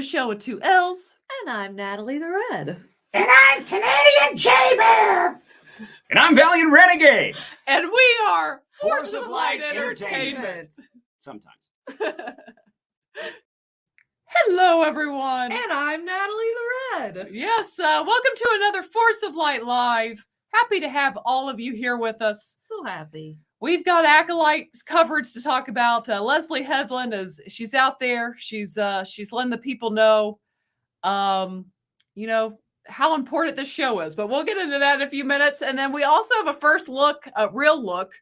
Michelle with 2 L's. And I'm Natalie the Red. And I'm Canadian J-Bear. And I'm Valiant Renegade. And we are Force of Light Entertainment. Sometimes. Hello, everyone. And I'm Natalie the Red. Yes, welcome to another Force of Light Live. Happy to have all of you here with us. So happy. We've got Acolyte coverage to talk about. Leslye Headland she's out there. She's letting the people know, how important this show is. But we'll get into that in a few minutes. And then we also have a first look, a real look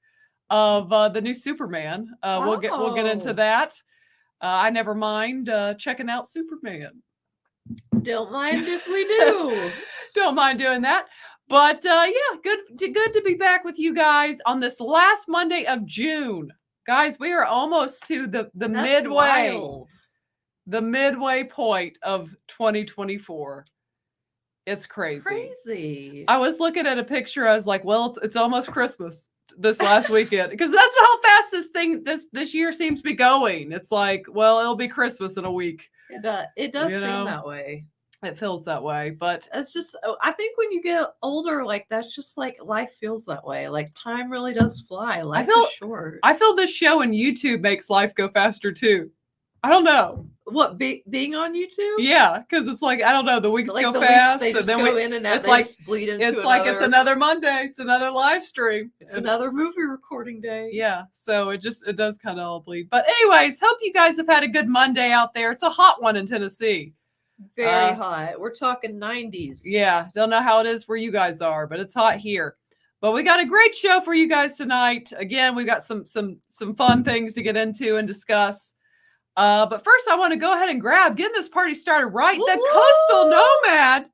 of the new Superman. We'll get into that. I never mind checking out Superman. Don't mind if we do. Don't mind doing that. But good to be back with you guys on this last Monday of June. Guys, we are almost to the midway point of 2024. It's crazy. I was looking at a picture. I was like, well, it's almost Christmas this last weekend, because that's how fast this year seems to be going. It's like, well, it'll be Christmas in a week. It does seem that way. It feels that way, but it's just, I think when you get older, like, that's just like life feels that way. Like, time really does fly. Life is short. I feel this show and YouTube makes life go faster too. I don't know. What, being on YouTube? Yeah, because it's like, I don't know, the weeks go fast. They just go in and out. It's like bleed into it's like it's another Monday. It's another live stream. It's another movie recording day. Yeah, so it does kind of all bleed. But anyways, hope you guys have had a good Monday out there. It's a hot one in Tennessee. Very hot. We're talking 90s. Yeah, don't know how it is where you guys are, but it's hot here. But we got a great show for you guys tonight. Again, we got some fun things to get into and discuss. But first, I want to go ahead and getting this party started right. Woo-hoo! The Coastal Nomad.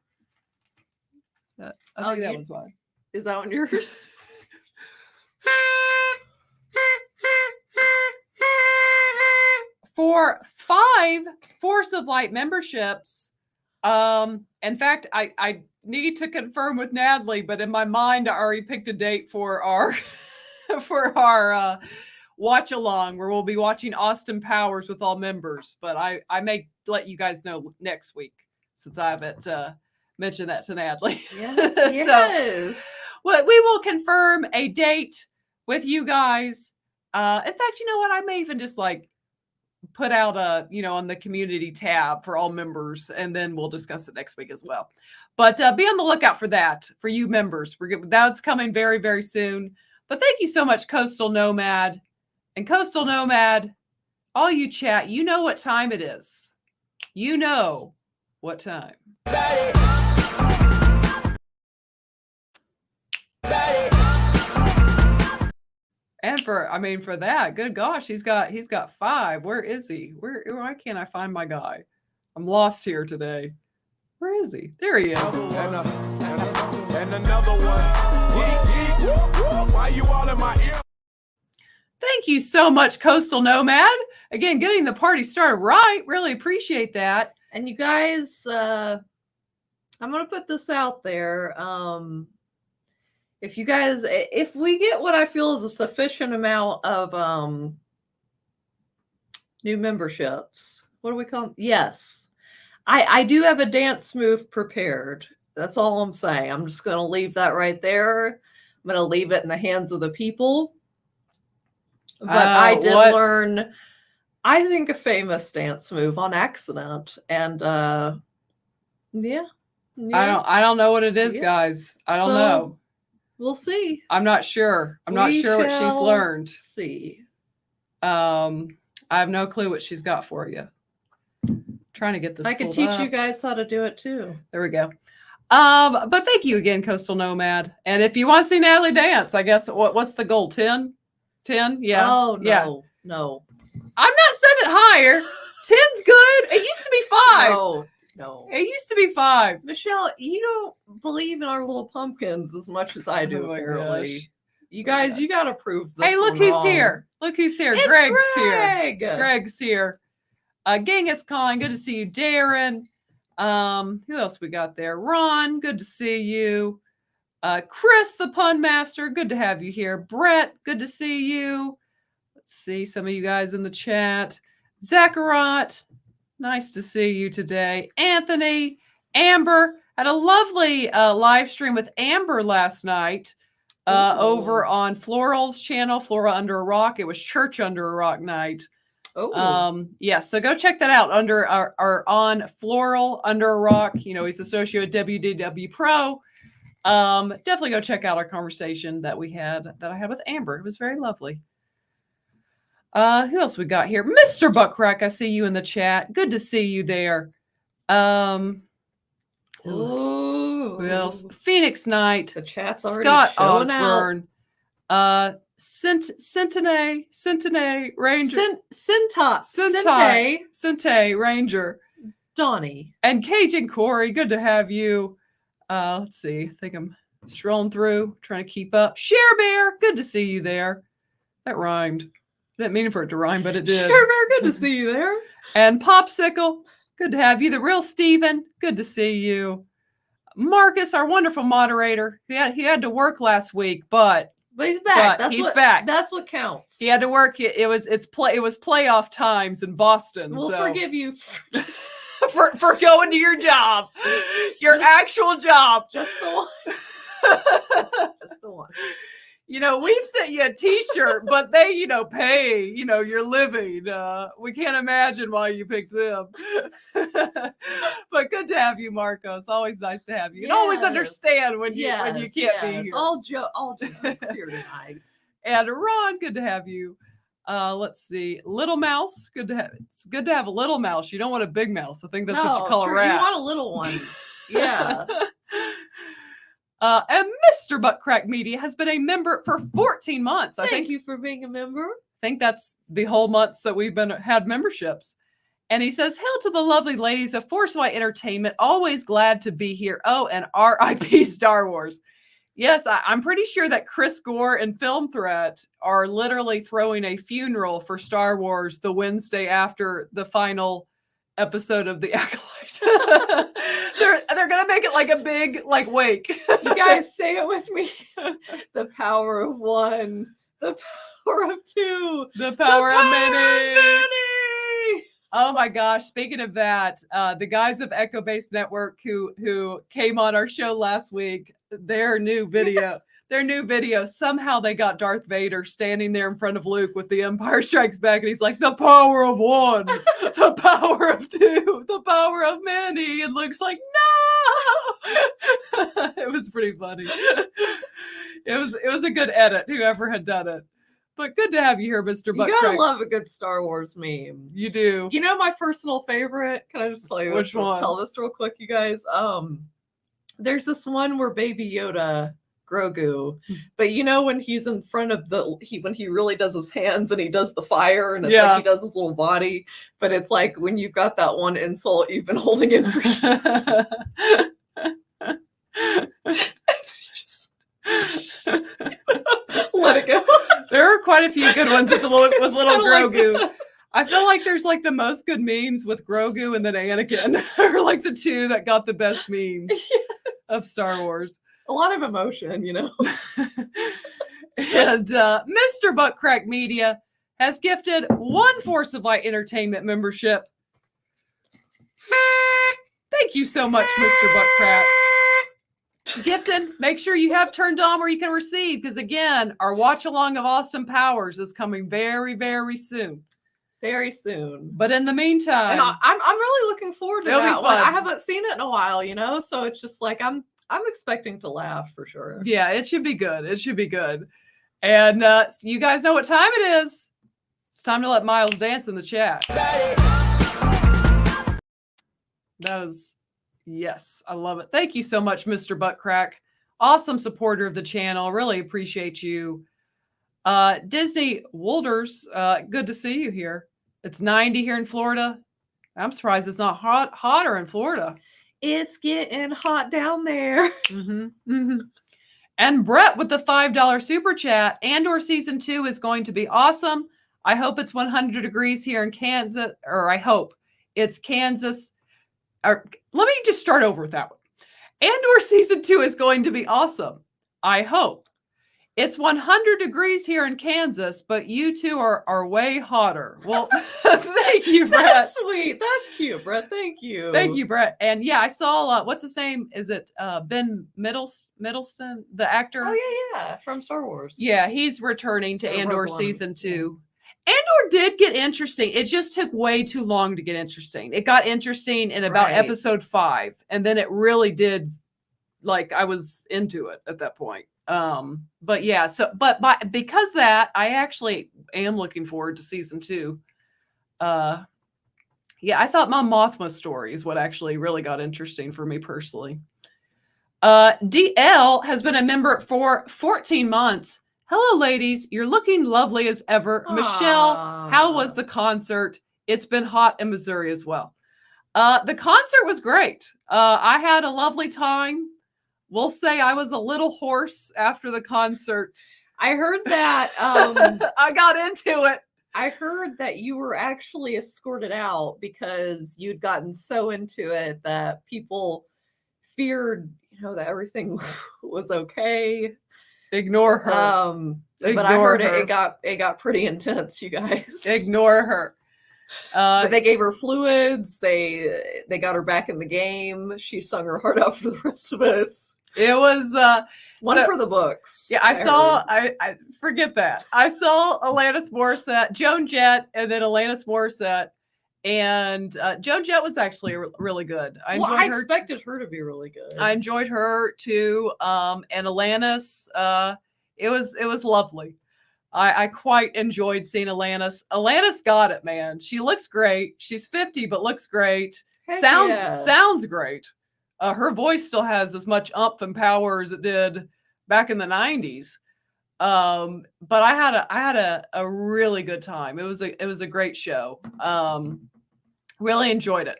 I think that was mine. Is that one yours? For 5 Force of Light memberships. In fact, I need to confirm with Natalie, but in my mind, I already picked a date for our watch along, where we'll be watching Austin Powers with all members. But I may let you guys know next week, since I haven't mentioned that to Natalie. Yes. So we will confirm a date with you guys. In fact, you know what? I may even just put out on the community tab for all members, and then we'll discuss it next week as well. But be on the lookout for that for you members. That's coming very, very soon. But thank you so much, Coastal Nomad. And Coastal Nomad, all you chat, you know what time it is. You know what time. And for that, good gosh, he's got 5. Where is he? Why can't I find my guy? I'm lost here today. Where is he? There he is. And another one. Why you all in my ear? Thank you so much, Coastal Nomad. Again, getting the party started right. Really appreciate that. And you guys, I'm going to put this out there. If we get what I feel is a sufficient amount of new memberships, what do we call them? Yes. I do have a dance move prepared. That's all I'm saying. I'm just going to leave that right there. I'm going to leave it in the hands of the people. But I did learn, I think, a famous dance move on accident. And yeah. I don't know what it is, guys. I don't know. We'll see. I'm not sure. I'm not sure what she's learned. See. I have no clue what she's got for you. Trying to get this. I could teach you guys how to do it too. There we go. But thank you again, Coastal Nomad. And if you want to see Natalie dance, I guess what's the goal? 10? 10? Yeah. Oh no, yeah. No. I'm not setting it higher. 10's good. It used to be 5. No. It used to be 5. Michelle, you don't believe in our little pumpkins as much as I do, apparently. Gosh. You guys, you got to prove this. Hey, look who's wrong. here. Look who's here. It's Greg's Greg. here. Greg's here. Genghis Khan, good to see you. Darren. Who else we got there? Ron, good to see you. Chris, the pun master, good to have you here. Brett, good to see you. Let's see some of you guys in the chat. Zacharat, Nice to see you today. Anthony, Amber, had a lovely live stream with Amber last night over on Floral's channel, Flora Under a Rock. It was Church Under a Rock night. Yeah, so go check that out under our on Floral Under a Rock. You know, he's associated with WDW Pro. Definitely go check out our conversation that I had with Amber. It was very lovely. Who else we got here? Mr. Buckrack, I see you in the chat. Good to see you there. Who else? Phoenix Knight. The chat's already Scott showing Osborne. Centene Ranger. Sente Ranger. Donnie. And Cajun Corey, good to have you. Let's see. I think I'm strolling through, trying to keep up. Share Bear, good to see you there. That rhymed. I didn't mean for it to rhyme, but it did. Share Bear, good to see you there. And Popsicle, good to have you. The Real Steven, good to see you. Marcus, our wonderful moderator. He had to work last week, but he's back. He's back. That's what counts. He had to work. It was playoff times in Boston. We'll forgive you for going to your job, your actual job. Just the one. just the one. You know, we've sent you a T-shirt, but they, pay, your living. We can't imagine why you picked them. But good to have you, Marco. It's always nice to have you. And always understand when you can't be here. All jokes here tonight. And Ron, good to have you. Let's see. Little Mouse, it's good to have a little mouse. You don't want a big mouse. I think that's what you call a rat. You want a little one. Yeah. And Mr. Buttcrack Media has been a member for 14 months. Thank you for being a member. I think that's the whole months that we've had memberships. And he says, hail to the lovely ladies of Forceful Entertainment. Always glad to be here. Oh, and RIP Star Wars. Yes, I'm pretty sure that Chris Gore and Film Threat are literally throwing a funeral for Star Wars the Wednesday after the final episode of The Acolyte. They're gonna make it like a big wake. You guys say it with me. The power of one, the power of two, the power of many. Oh my gosh! Speaking of that, the guys of Echo Base Network who came on our show last week, their new video. Somehow they got Darth Vader standing there in front of Luke with The Empire Strikes Back, and he's like, the power of one, the power of two, the power of many. And Luke's like, no. It was pretty funny. It was a good edit, whoever had done it. But good to have you here, Mr. Buttcrack. You gotta love a good Star Wars meme. You do. You know my personal favorite? Can I just tell you Which one? Tell this real quick, you guys. There's this one where Baby Yoda, Grogu, but when he's in front of when he really does his hands and he does the fire and it's like he does his little body, but it's like when you've got that one insult you've been holding in for years. Let it go. There are quite a few good ones with little Grogu. I feel like there's the most good memes with Grogu and then Anakin are the two that got the best memes of Star Wars. A lot of emotion, And Mr. Buttcrack Media has gifted one Force of Light Entertainment membership. Thank you so much, Mr. Buttcrack. Gifted, make sure you have turned on where you can receive, because again, our watch along of Austin Powers is coming very, very soon. Very soon. But in the meantime, and I'm really looking forward to that one. Fun. I haven't seen it in a while, so it's just I'm expecting to laugh for sure. Yeah, it should be good. It should be good. And you guys know what time it is. It's time to let Miles dance in the chat. That was, yes, I love it. Thank you so much, Mr. Buttcrack. Awesome supporter of the channel. Really appreciate you. Disney Wolders, good to see you here. It's 90 here in Florida. I'm surprised it's not hotter in Florida. It's getting hot down there. Mm-hmm. Mm-hmm. And Brett with the $5 super chat. Andor season 2 is going to be awesome. I hope it's 100 degrees here in Kansas, or I hope it's Kansas. Or let me just start over with that one. Andor season 2 is going to be awesome. I hope It's 100 degrees here in Kansas, but you two are way hotter. Well, thank you, Brett. That's sweet. That's cute, Brett. Thank you. Thank you, Brett. And yeah, I saw what's his name? Is it Ben Middleston, the actor? Oh yeah, from Star Wars. Yeah, he's returning to Rogue Andor One. season 2. Andor did get interesting. It just took way too long to get interesting. It got interesting in about Right. episode 5, and then it really did. Like I was into it at that point. But yeah, because that, I actually am looking forward to season 2. Yeah, I thought Mon Mothma story is what actually really got interesting for me personally. DL has been a member for 14 months. Hello, ladies. You're looking lovely as ever. Michelle, how was the concert? It's been hot in Missouri as well. The concert was great. I had a lovely time. We'll say I was a little hoarse after the concert. I heard that. I got into it. I heard that you were actually escorted out because you'd gotten so into it that people feared, that everything was okay. Ignore her. But I heard it got pretty intense, you guys. Ignore her. But they gave her fluids. They got her back in the game. She sung her heart out for the rest of us. It was one for the books. Yeah, I forget that. I saw Alanis Morissette, Joan Jett, and then Alanis Morissette. And Joan Jett was actually really good. I enjoyed her. I expected her to be really good. I enjoyed her too. And Alanis, it was lovely. I quite enjoyed seeing Alanis. Alanis got it, man. She looks great. She's 50, but looks great. Heck Sounds great. Her voice still has as much umph and power as it did back in the 90s. But I had a really good time. It was a great show. Really enjoyed it.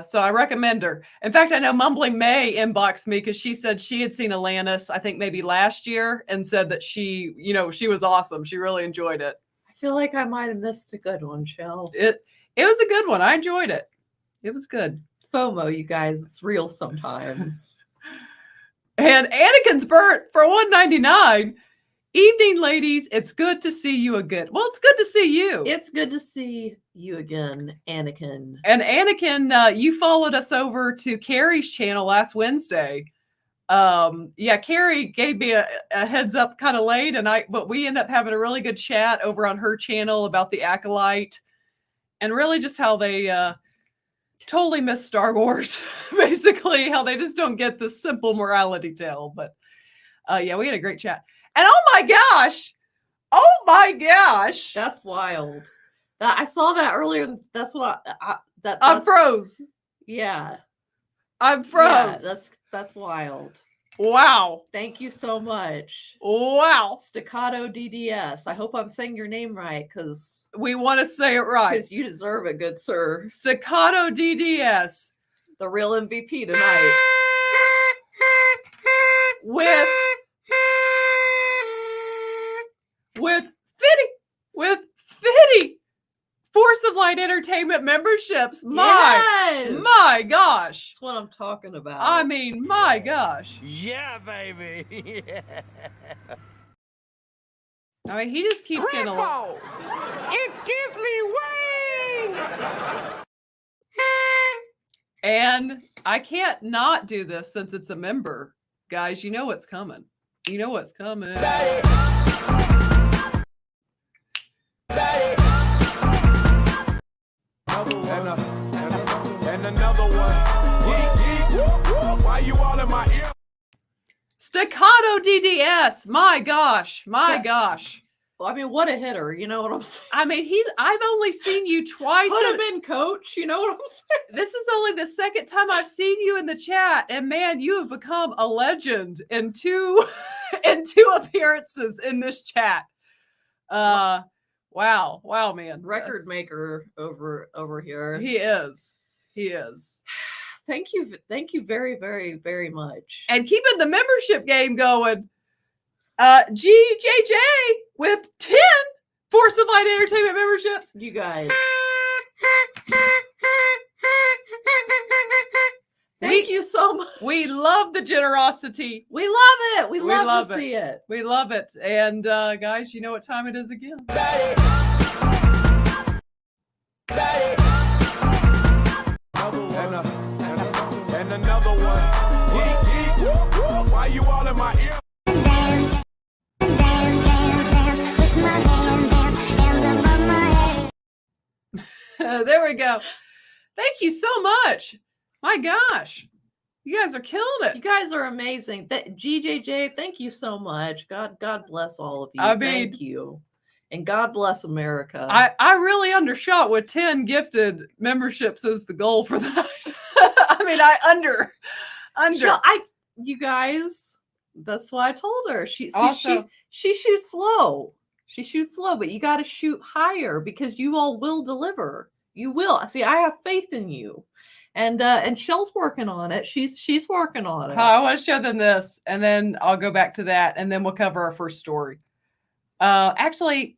So I recommend her. In fact, I know Mumbling May inboxed me because she said she had seen Alanis, I think maybe last year, and said that she was awesome. She really enjoyed it. I feel like I might have missed a good one, Shell. It was a good one. I enjoyed it. It was good. FOMO, you guys. It's real sometimes. And Anakin's burnt for $1.99. Evening, ladies. It's good to see you again. Well, it's good to see you. It's good to see you again, Anakin. And Anakin, you followed us over to Carrie's channel last Wednesday. Yeah, Carrie gave me a heads up kind of late, but we ended up having a really good chat over on her channel about the Acolyte and really just how they totally miss Star Wars, basically, how they just don't get the simple morality tale. But yeah, we had a great chat. And oh my gosh, that's wild. I saw that earlier. That's what I froze. Yeah, I'm froze. Yeah, that's wild. Wow. Thank you so much. Wow. Staccato DDS. I hope I'm saying your name right because we want to say it right. Because you deserve it, good sir. Staccato DDS. The real MVP tonight. With 50 Force of Light Entertainment memberships. My gosh. That's what I'm talking about. I mean, my gosh. Yeah, baby. Yeah. I mean, he just keeps getting along. It gives me wings. And I can't not do this since it's a member. Guys, you know what's coming. You know what's coming. And another one. Why you all in my ear? Staccato DDS. My gosh. Gosh. Well, I mean, what a hitter. You know what I'm saying? I mean, I've only seen you twice. Could have been coach. You know what I'm saying? This is only the second time I've seen you in the chat. And man, you have become a legend in two appearances in this chat. Wow, man. Record maker over here. He is. Thank you very, very, very much. And keeping the membership game going. GJJ with 10 Force of Light Entertainment memberships. You guys. We Thank you so much. We love the generosity. We love it. We love love to it. see it. We love it. And guys, you know what time it is again. And another one. Why you all in my ear? There we go. Thank you so much. My gosh. You guys are killing it. You guys are amazing. GJJ, thank you so much. God bless all of you. I mean, thank you. And God bless America. I really undershot with 10 gifted memberships as the goal for the night. I mean, You guys, that's why I told her. She Also- shoots low. She shoots low, but you got to shoot higher because you all will deliver. You will. See, I have faith in you. And Shell's working on it. She's working on it. I want to show them this, and then I'll go back to that, and then we'll cover our first story. Actually,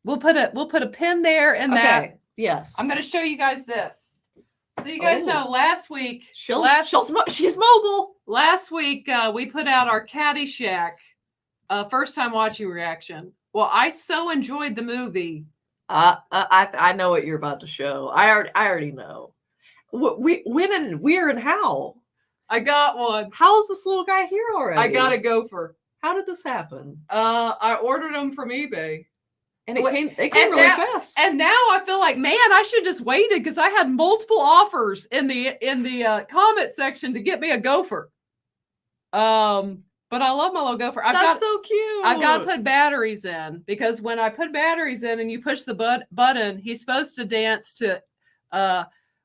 we'll put a pin there in that. Okay. Yes. I'm going to show you guys this. So you guys know last week, she's mobile. Last week we put out our Caddyshack first time watching reaction. Well, I so enjoyed the movie. I know what you're about to show. I already know. When and where and how? I got one. How is this little guy here already? I got a gopher. How did this happen? I ordered them from eBay. And it came really fast. And now I feel like, man, I should just waited because I had multiple offers in the comment section to get me a gopher. But I love my little gopher. That's so cute. I've got to put batteries in because when I put batteries in and you push the button, he's supposed to dance to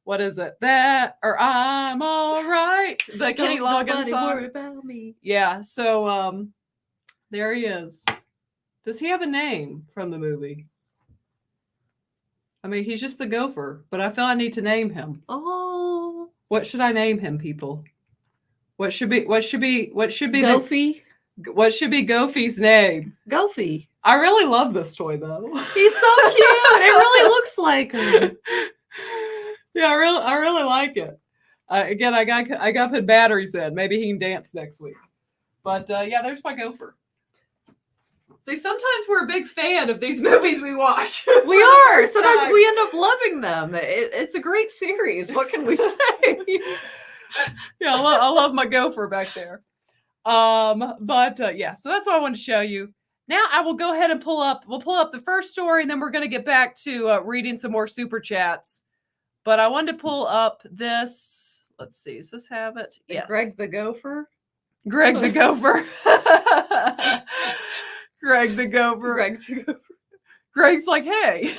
what is it? That or I'm all right. The Kenny Loggins song. Worry about me. Yeah. So there he is. Does he have a name from the movie? I mean, he's just the gopher, but I feel I need to name him. Oh. What should I name him, people? What should be Goofy? What should be Goofy's name? Goofy. I really love this toy though. He's so cute. It really looks like him. Yeah, I really like it. Again, I got to put batteries in. Maybe he can dance next week. But yeah, there's my gopher. See, sometimes we're a big fan of these movies we watch. We are. Sometimes we end up loving them. It's a great series. What can we say? Yeah, I love my gopher back there. But yeah, so that's what I wanted to show you. Now I will go ahead and we'll pull up the first story, and then we're going to get back to reading some more super chats. But I wanted to pull up this. Let's see. Does this have it? Yes. Greg the Gopher. Greg the Gopher. Greg the Gopher. Greg the Gopher. Greg's like, hey.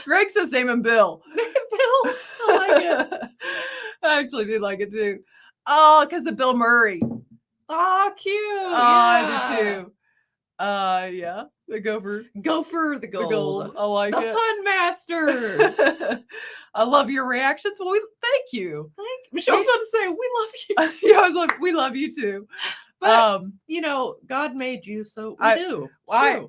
Greg says name him Bill. Bill. I like it. I actually do like it too. Oh, because of Bill Murray. Oh, cute. Oh, I do too. Yeah. The Gopher. Gopher the Gold. I like the it. Pun Master. I love your reactions. Well, thank you. Michelle was about to say, we love you. Yeah, I was like, we love you too. But God made you, so we do. I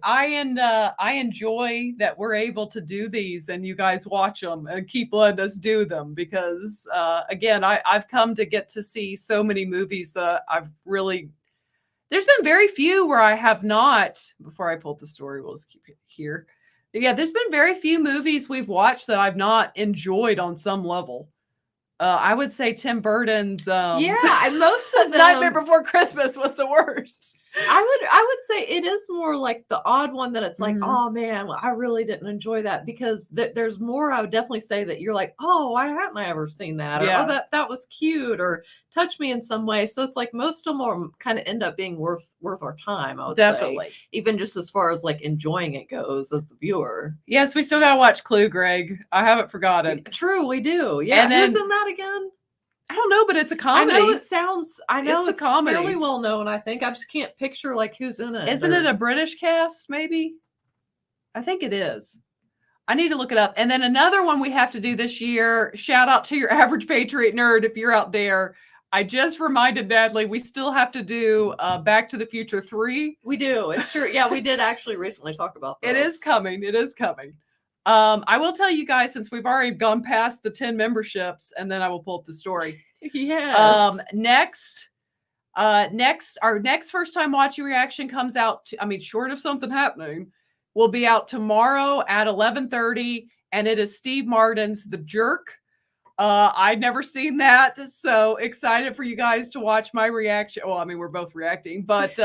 enjoy that we're able to do these and you guys watch them and keep letting us do them because again, I've come to get to see so many movies that I've really. There's been very few where I have not. Before I pull up the story, we'll just keep it here. Yeah, there's been very few movies we've watched that I've not enjoyed on some level. I would say Tim Burton's most of them. Nightmare Before Christmas was the worst. I would say it is more like the odd one that it's like, oh man, I really didn't enjoy that because there's more. I would definitely say that you're like, oh, why hadn't I ever seen that? Or oh, that was cute or touched me in some way. So it's like most of them kind of end up being worth our time. I would say, even just as far as like enjoying it goes as the viewer. Yes, we still gotta watch Clue, Greg. I haven't forgotten. True, we do. Yeah, and then, who's in that again? I don't know, but it's a comedy. I know it's a comedy. Fairly well known, I think. I just can't picture like who's in it. Isn't it a British cast, maybe? I think it is. I need to look it up. And then another one we have to do this year, shout out to your average Patriot nerd if you're out there. I just reminded Natalie we still have to do Back to the Future 3. We do. It's true. Yeah, we did actually recently talk about that. It is coming. It is coming. I will tell you guys, since we've already gone past the 10 memberships, and then I will pull up the story. Yes. Next, our next first time watching reaction comes out. Short of something happening, will be out tomorrow at 11:30, and it is Steve Martin's The Jerk. I'd never seen that, so excited for you guys to watch my reaction. Well, we're both reacting, but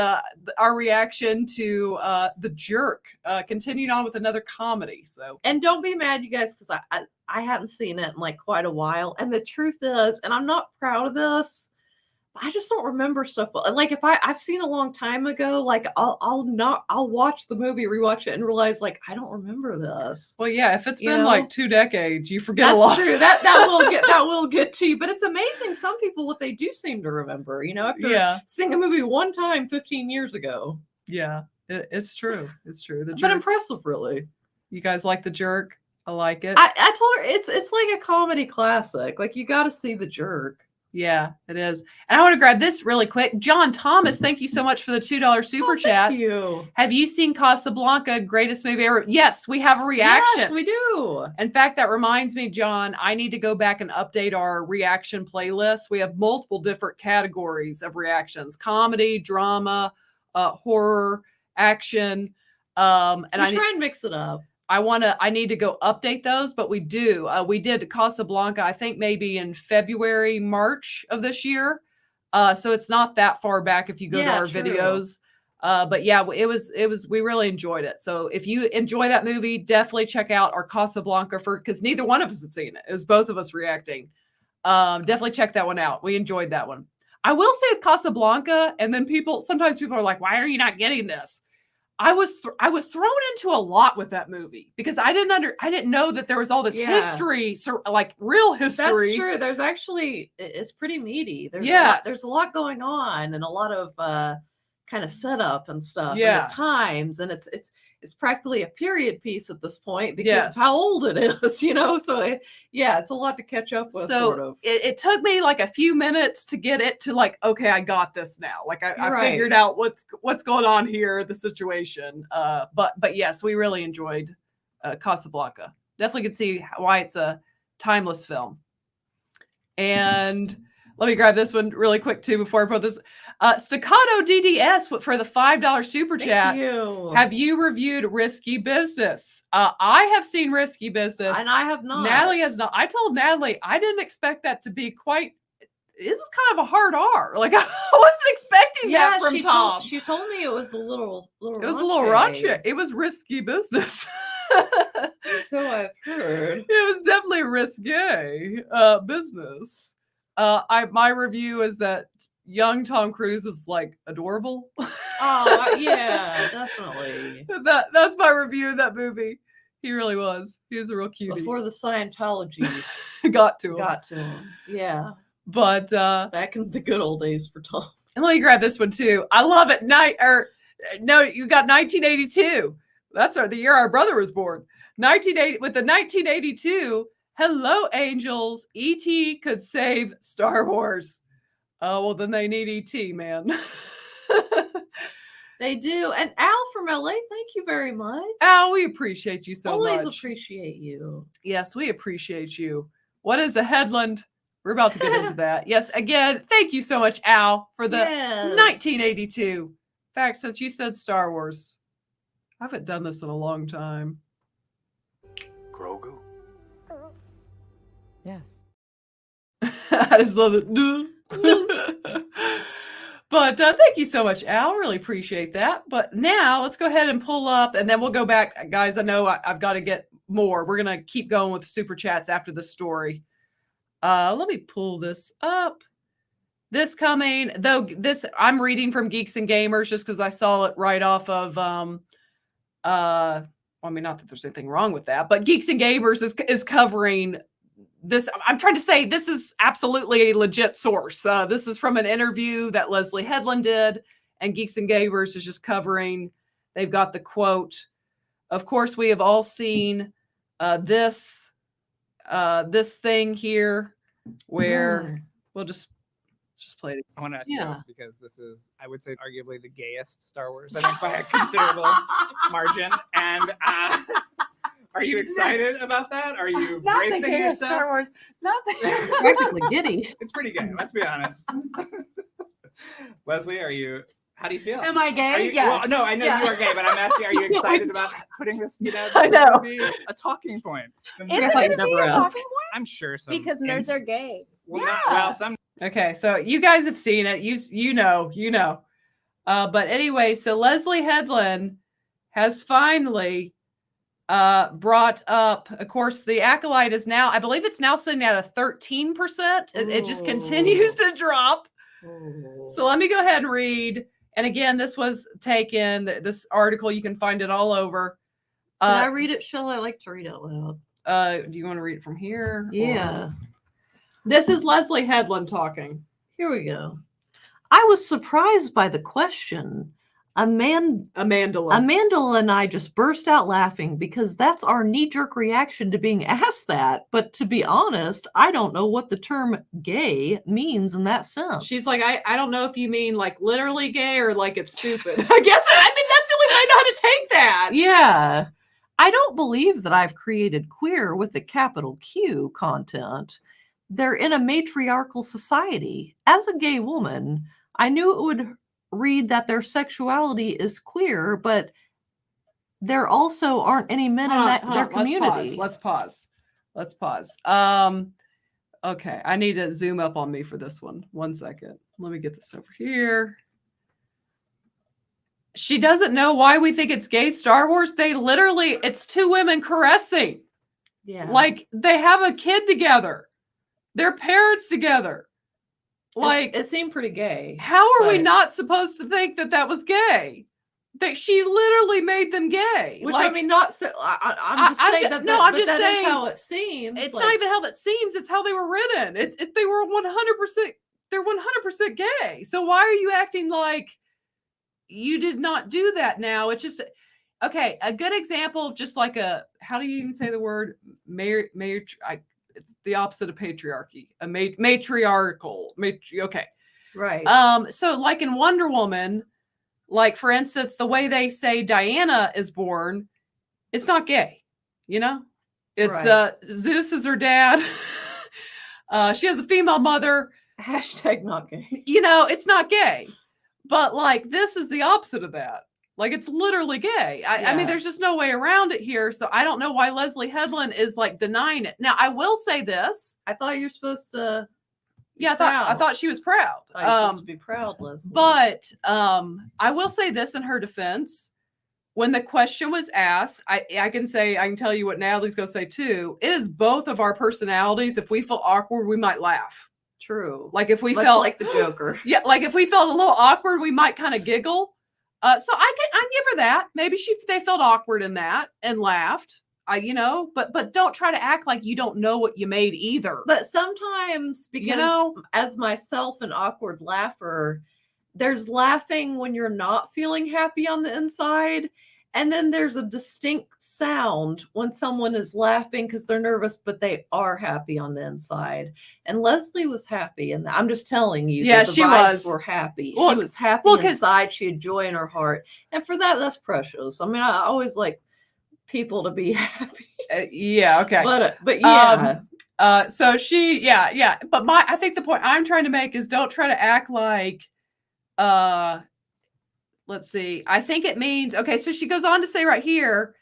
our reaction to The Jerk, continuing on with another comedy. So, and don't be mad, you guys, because I hadn't seen it in like quite a while. And the truth is, and I'm not proud of this, I just don't remember stuff. Like if I've seen a long time ago, like I'll watch the movie, rewatch it, and realize like I don't remember this. well, yeah, if it's been like 2 decades, you forget a That's lot. true. That will get to you. But it's amazing. Some people, what they do seem to remember. After seeing a movie one time 15 years ago. Yeah, it's true. It's true. The But Jerk. impressive, really. You guys like The Jerk? I like it. I told her it's like a comedy classic. Like you got to see The Jerk. Yeah, it is. And I want to grab this really quick. John Thomas, thank you so much for the $2 super chat. Thank you. Have you seen Casablanca, greatest movie ever? Yes, we have a reaction. Yes, we do. In fact, that reminds me, John, I need to go back and update our reaction playlist. We have multiple different categories of reactions: comedy, drama, horror, action. And I try and mix it up. I need to go update those, but we do. We did Casablanca, I think maybe in February, March of this year. So it's not that far back if you go to our videos. But yeah, we really enjoyed it. So if you enjoy that movie, definitely check out our Casablanca because neither one of us had seen it. It was both of us reacting. Definitely check that one out. We enjoyed that one. I will say with Casablanca, and then sometimes people are like, why are you not getting this? I was thrown into a lot with that movie because I didn't know that there was all this history, like real history. That's true. There's actually, it's pretty meaty. There's a lot going on and a lot of kind of setup and stuff. And at times, and it's practically a period piece at this point because of how old it is, So it's a lot to catch up with. So sort of. It took me like a few minutes to get it to like, okay, I got this now. Like I figured out what's going on here, the situation. But yes, we really enjoyed Casablanca. Definitely could see why it's a timeless film. And let me grab this one really quick too before I put this. Staccato DDS for the $5 super chat. Thank you. Have you reviewed Risky Business? I have seen Risky Business. And I have not. Natalie has not. I told Natalie I didn't expect that to be quite. It was kind of a hard R. Like I wasn't expecting that from Tom. She told me it was a little. It was a little raunchy. It was risky business. So I've heard. It was definitely risque business. My review is that young Tom Cruise was like adorable. Oh yeah, definitely. That's my review of that movie. He really was. He was a real cutie. Before the Scientology got to him. Yeah. But back in the good old days for Tom. And let me grab this one too. I love it. You got 1982. That's the year our brother was born. 1980 with the 1982. Hello, angels. E.T. could save Star Wars. Oh, well, then they need E.T., man. They do. And Al from LA, thank you very much. Al, we appreciate you so much. Always appreciate you. Yes, we appreciate you. What is a headland? We're about to get into that. Yes, again, thank you so much, Al, for the 1982. In fact, since you said Star Wars, I haven't done this in a long time. Grogu? Yes. I just love it. But thank you so much, Al. Really appreciate that. But now let's go ahead and pull up, and then we'll go back. Guys, I know I've got to get more. We're going to keep going with super chats after the story. Let me pull this up. This coming, though, I'm reading from Geeks and Gamers just because I saw it right off of, not that there's anything wrong with that, but Geeks and Gamers is covering this. I'm trying to say this is absolutely a legit source. This is from an interview that Leslye Headland did, and Geeks and Gamers is just covering. They've got the quote. Of course, we have all seen this thing here where we'll just play it. I want to ask you because this is, I would say, arguably the gayest Star Wars, I think, by a considerable margin. And Are you excited about that? Are you Not the bracing gayest Star yourself? Wars. Not the Practically giddy. It's pretty gay. Let's be honest. Leslye, are you? How do you feel? Am I gay? Are you, Yes. Well, no, I know Yeah. you are gay, but I'm asking, are you can't excited wait. about putting this? You know, I this is gonna know. be a talking point. Is I it thought you'd gonna be never a ask. talking I'm sure some Because nerds are gay. Well, Yeah. well, some Okay, so you guys have seen it. You know. But anyway, so Leslye Headland has finally brought up, of course, the Acolyte is now, I believe it's now sitting at a 13%. It just continues to drop. So let me go ahead and read. And again, this was taken, this article, you can find it all over. Can I read it, Shell? I like to read out loud. Do you want to read it from here? or- Yeah. This is Leslye Headland talking. Here we go. I was surprised by the question. Amandla. Amanda and I just burst out laughing because that's our knee-jerk reaction to being asked that. But to be honest, I don't know what the term gay means in that sense. She's like, I don't know if you mean like literally gay or like it's stupid. I guess I mean that's the only way I know how to take that. yeah. I don't believe that I've created queer with a capital Q content. They're in a matriarchal society. As a gay woman, I knew it would read that their sexuality is queer, but there also aren't any men in their community. Let's pause. Okay, I need to zoom up on me for this one. 1 second. Let me get this over here. She doesn't know why we think it's gay Star Wars. It's two women caressing. Yeah. Like they have a kid together. They're parents together. Like it seemed pretty gay. how are we but- not supposed to think that that was gay? That she literally made them gay. Which like, I mean, not so. I'm just I'm saying ju- that. no, I'm but just that is saying how it seems. it's like, not even how that seems. It's how they were written. They were 100%. They're 100% gay. So why are you acting like you did not do that? Now it's just okay. A good example of just like how do you even say the word it's the opposite of patriarchy. A matriarchal. Okay. right. So like in Wonder Woman, like for instance, the way they say Diana is born, it's not gay, you know? It's Right. Zeus is her dad. She has a female mother. Hashtag not gay. You know, it's not gay. But like this is the opposite of that. Like it's literally gay. I mean, Yeah. there's just no way around it here. So I don't know why Leslye Headland is like denying it. Now I will say this. I thought you're supposed to. Yeah, I thought she was proud. I thought you're supposed to be proud, Leslie. But I will say this in her defense. When the question was asked, I can tell you what Natalie's going to say too. It is both of our personalities. If we feel awkward, we might laugh. True. Like if we Much felt like the Joker. yeah, like if we felt a little awkward, we might kind of giggle. So I give her that. Maybe they felt awkward in that and laughed. But don't try to act like you don't know what you made either. But sometimes, because as myself, an awkward laugher, there's laughing when you're not feeling happy on the inside. And then there's a distinct sound when someone is laughing because they're nervous, but they are happy on the inside. And Leslye was happy. And I'm just telling you, Yeah, that the she vibes was. were happy. Well, she was happy 'cause- inside. She had joy in her heart. And for that, that's precious. I mean, I always like people to be happy. Yeah. Okay. But yeah. So yeah. But I think the point I'm trying to make is don't try to act like, let's see. I think it means, okay. So she goes on to say right here,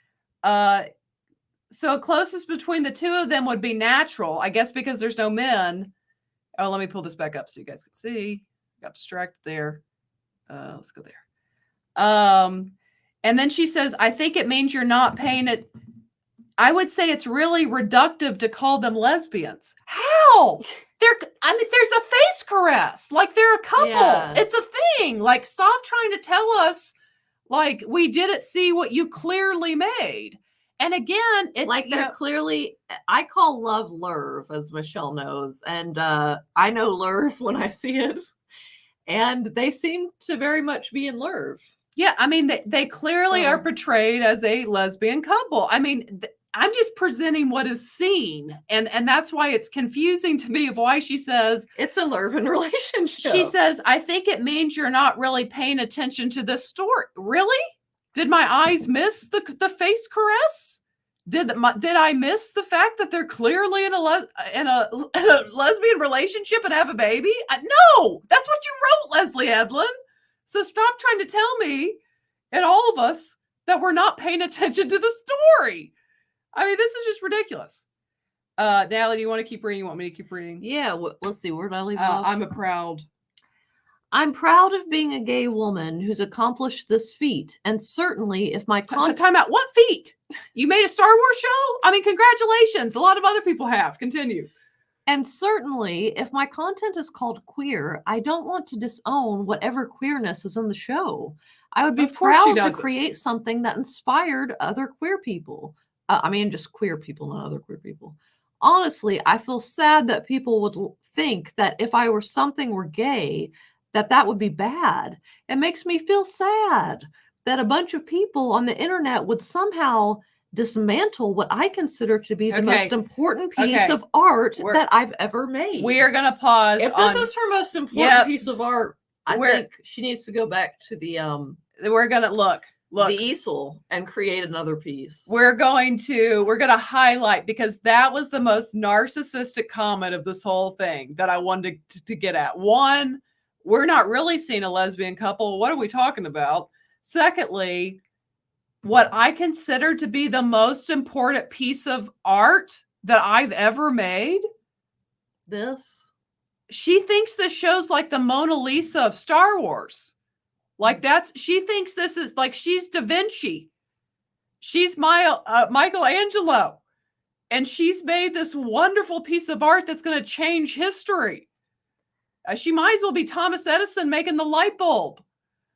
so closest between the two of them would be natural, I guess, because there's no men. Oh, let me pull this back up so you guys can see. Got distracted there. Let's go there. And then she says, I think it means you're not paying it. I would say it's really reductive to call them lesbians. How? There's a face caress. Like they're a couple. Yeah. It's a thing. Like, stop trying to tell us like we didn't see what you clearly made. And again, it's like they're clearly, I call love Lerv, as Michelle knows. And I know Lerv when I see it. And they seem to very much be in Lerv. Yeah, I mean, they clearly are portrayed as a lesbian couple. I mean, I'm just presenting what is seen. And that's why it's confusing to me of why she says it's a Lervin relationship. She says, I think it means you're not really paying attention to this story. Really? Did my eyes miss the face caress? Did I miss the fact that they're clearly in a lesbian relationship and have a baby? No, that's what you wrote, Leslye Headland. So stop trying to tell me and all of us that we're not paying attention to the story. I mean, this is just ridiculous. Natalie, do you want to keep reading? You want me to keep reading? Yeah, let's see. Where did I leave off? I'm proud of being a gay woman who's accomplished this feat. And certainly if my time out. What feat? You made a Star Wars show? I mean, congratulations. A lot of other people have. Continue. And certainly if my content is called queer, I don't want to disown whatever queerness is in the show. I would be proud to create something that inspired other queer people. Just queer people, not other queer people. Honestly, I feel sad that people would think that if I were something were gay, that would be bad. It makes me feel sad that a bunch of people on the internet would somehow dismantle what I consider to be the most important piece of art that I've ever made. We are going to pause. If this is her most important piece of art, I think she needs to go back to the we're going to look the easel and create another piece. We're going to highlight, because that was the most narcissistic comment of this whole thing that I wanted to get at. One, we're not really seeing a lesbian couple. What are we talking about? Secondly, what I consider to be the most important piece of art that I've ever made. She thinks this show's like the Mona Lisa of Star Wars. Like she thinks this is like she's Da Vinci. She's Michelangelo. And she's made this wonderful piece of art that's going to change history. She might as well be Thomas Edison making the light bulb.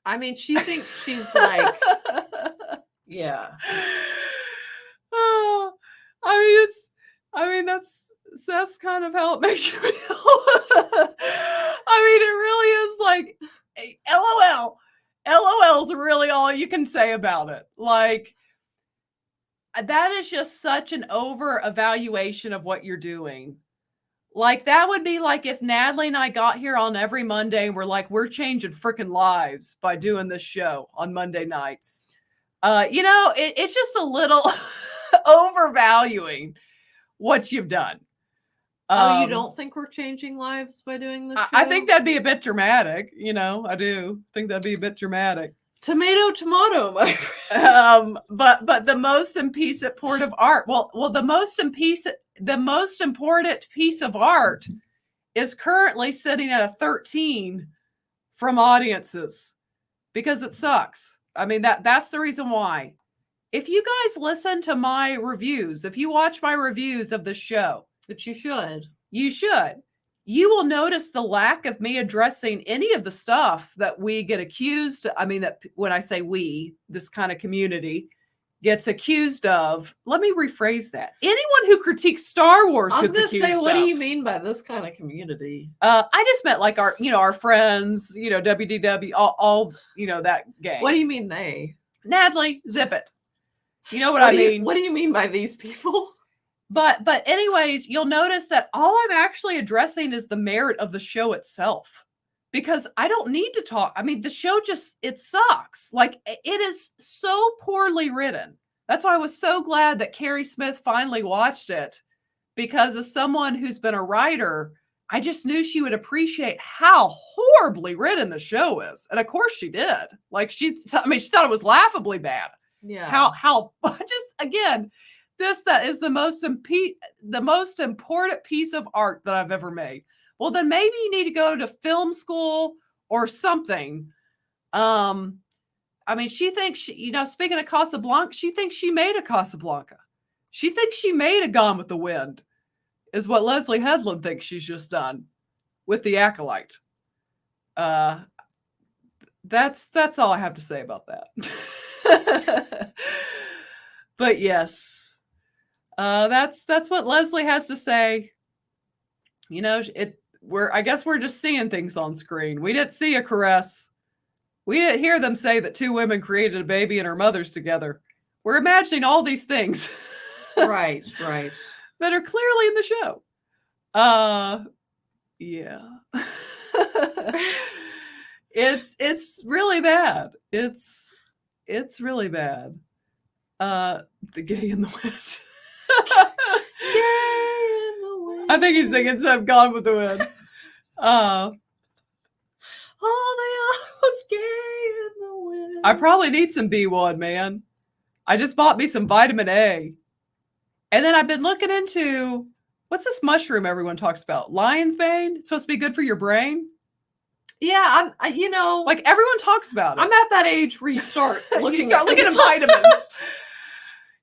I mean, she thinks she's like, yeah. That's kind of how it makes you feel. It really is like, LOL. LOL is really all you can say about it. Like, that is just such an over evaluation of what you're doing. Like, that would be like if Natalie and I got here on every Monday and we're like, we're changing freaking lives by doing this show on Monday nights. It's just a little overvaluing what you've done. You don't think we're changing lives by doing this show? I think that'd be a bit dramatic. I do think that'd be a bit dramatic. Tomato, my friend. But the most important art. The most important piece of art is currently sitting at a 13 from audiences because it sucks. I mean, that's the reason why. If you guys listen to my reviews, if you watch my reviews of the show, which you should, you will notice the lack of me addressing any of the stuff that we get accused. I mean, that when I say we, this kind of community gets accused of. Let me rephrase that. Anyone who critiques Star Wars gets accused of. I was going to say, what do you mean by this kind of community? I just meant like our friends, WDW, all that gang. What do you mean they? Natalie, zip it. You know what I mean? What do you mean by these people? But anyways, you'll notice that all I'm actually addressing is the merit of the show itself. Because I don't need to talk. I mean, the show it sucks. Like, it is so poorly written. That's why I was so glad that Carrie Smith finally watched it. Because as someone who's been a writer, I just knew she would appreciate how horribly written the show is. And of course she did. Like, she thought it was laughably bad. Yeah. How just, again, that is the most important piece of art that I've ever made. Well, then maybe you need to go to film school or something. She thinks speaking of Casablanca, she thinks she made a Casablanca. She thinks she made a Gone with the Wind, is what Leslye Headland thinks she's just done with the Acolyte. That's all I have to say about that. But yes, that's what Leslye has to say. I guess we're just seeing things on screen. We didn't see a caress. We didn't hear them say that two women created a baby and her mothers together. We're imagining all these things. Right. That are clearly in the show. Yeah. It's really bad. It's really bad. The Gay in the Wind. Gay in the wind. I think he's thinking some Gone with the Wind. All they are was gay in the wind. I probably need some B1, man. I just bought me some vitamin A. And then I've been looking into, what's this mushroom everyone talks about? Lion's Bane? It's supposed to be good for your brain? Yeah, you know, Like everyone talks about it. I'm at that age where you start looking start at looking at things like vitamins. that.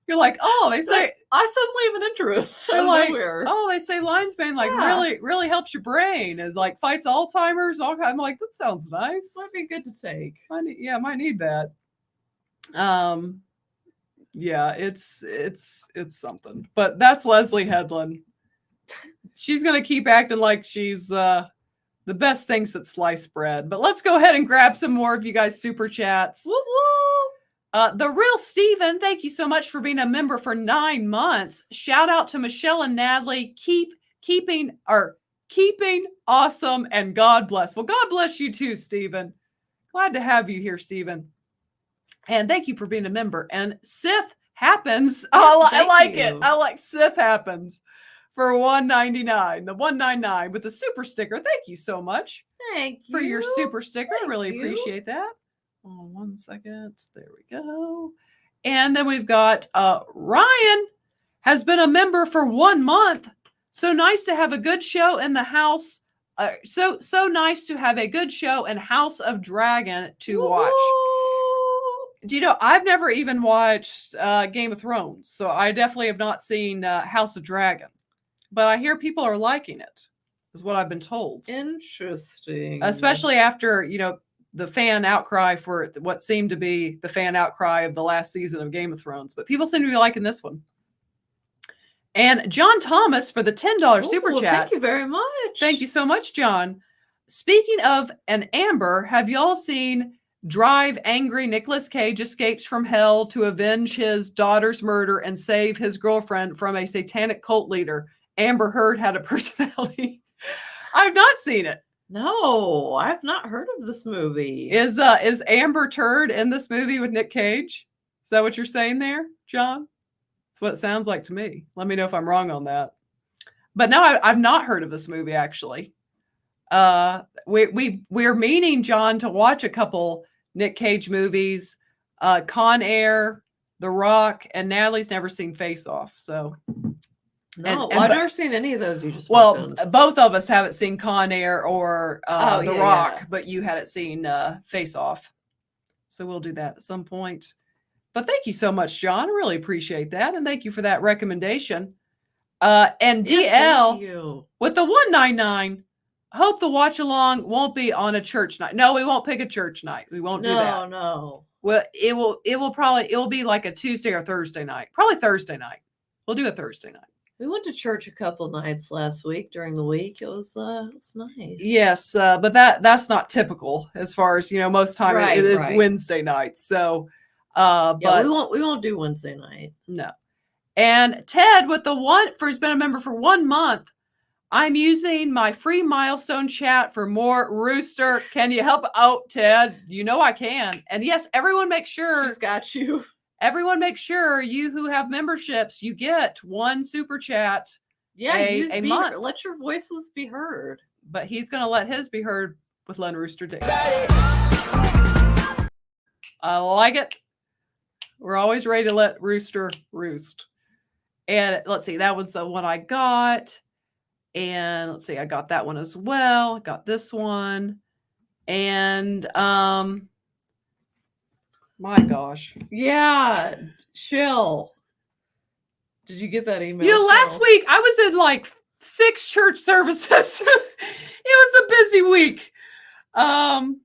You're like, oh, they say, I suddenly have an interest. they're Out of like, nowhere. oh, they say lion's bane like Yeah. really helps your brain. Is like fights Alzheimer's. All kind. I'm like, that sounds nice. Might be good to take. I might need that. Yeah, it's something. But that's Leslye Headland. She's gonna keep acting like she's the best thing since sliced bread. But let's go ahead and grab some more of you guys super chats. Woo woo. The real Steven, thank you so much for being a member for 9 months. Shout out to Michelle and Natalie. Keeping awesome, and God bless. Well, God bless you too, Steven. Glad to have you here, Steven. And thank you for being a member. And Sith happens. Yes, I like thank it. you. I like Sith happens for $1.99. The $1.99 with the super sticker. Thank you so much Thank you for your super sticker. I Thank really you. appreciate that. Oh, 1 second. There we go. And then we've got Ryan has been a member for 1 month. So nice to have a good show in the house. So nice to have a good show in House of Dragon to watch. Do you know, I've never even watched Game of Thrones. So I definitely have not seen House of Dragon. But I hear people are liking it, is what I've been told. Interesting. Especially after, you know, the fan outcry for what seemed to be the fan outcry of the last season of Game of Thrones. But people seem to be liking this one. And John Thomas for the $10 super Ooh, chat. Thank you very much. Thank you so much, John. Speaking of an Amber, have y'all seen Drive Angry Nicolas Cage escapes from hell to avenge his daughter's murder and save his girlfriend from a satanic cult leader? Amber Heard had a personality. I've not seen it. No, I've not heard of this movie. Is Amber Turd in this movie with Nick Cage? Is that what you're saying there, John? That's what it sounds like to me. Let me know if I'm wrong on that. But no, I've not heard of this movie actually. We're meaning, John, to watch a couple Nick Cage movies, Con Air, The Rock, and Natalie's never seen Face Off. So No, and I've but- never seen any of those you just well, mentioned. both of us haven't seen Con Air or Oh, The yeah, Rock, yeah. but you hadn't seen Face Off. So we'll do that at some point. But thank you so much, John. I really appreciate that. And thank you for that recommendation. And Yes, DL thank you. with the $1.99. Hope the watch along won't be on a church night. No, we won't pick a church night. We won't do that. No. Well, it will be like a Tuesday or Thursday night. Probably Thursday night. We'll do a Thursday night. We went to church a couple nights last week during the week. It was nice. Yes, but that's not typical as far as, you know, most time Right, it is right. Wednesday nights. So Yeah, but we won't do Wednesday night. no. And Ted with has been a member for 1 month. I'm using my free milestone chat for more Rooster. Can you help out, Ted? You know I can. And yes, everyone make sure She's got you. everyone make sure you who have memberships, you get 1 super chat. Yeah, A month. let your voices be heard. But he's going to let his be heard with Len Rooster Dick. I like it. We're always ready to let Rooster roost. And let's see, that was the one I got. And let's see, I got that one as well. I got this one. And my gosh. Yeah, chill. Did you get that email? You know, last Cheryl? week I was in like 6 church services. It was a busy week. I'm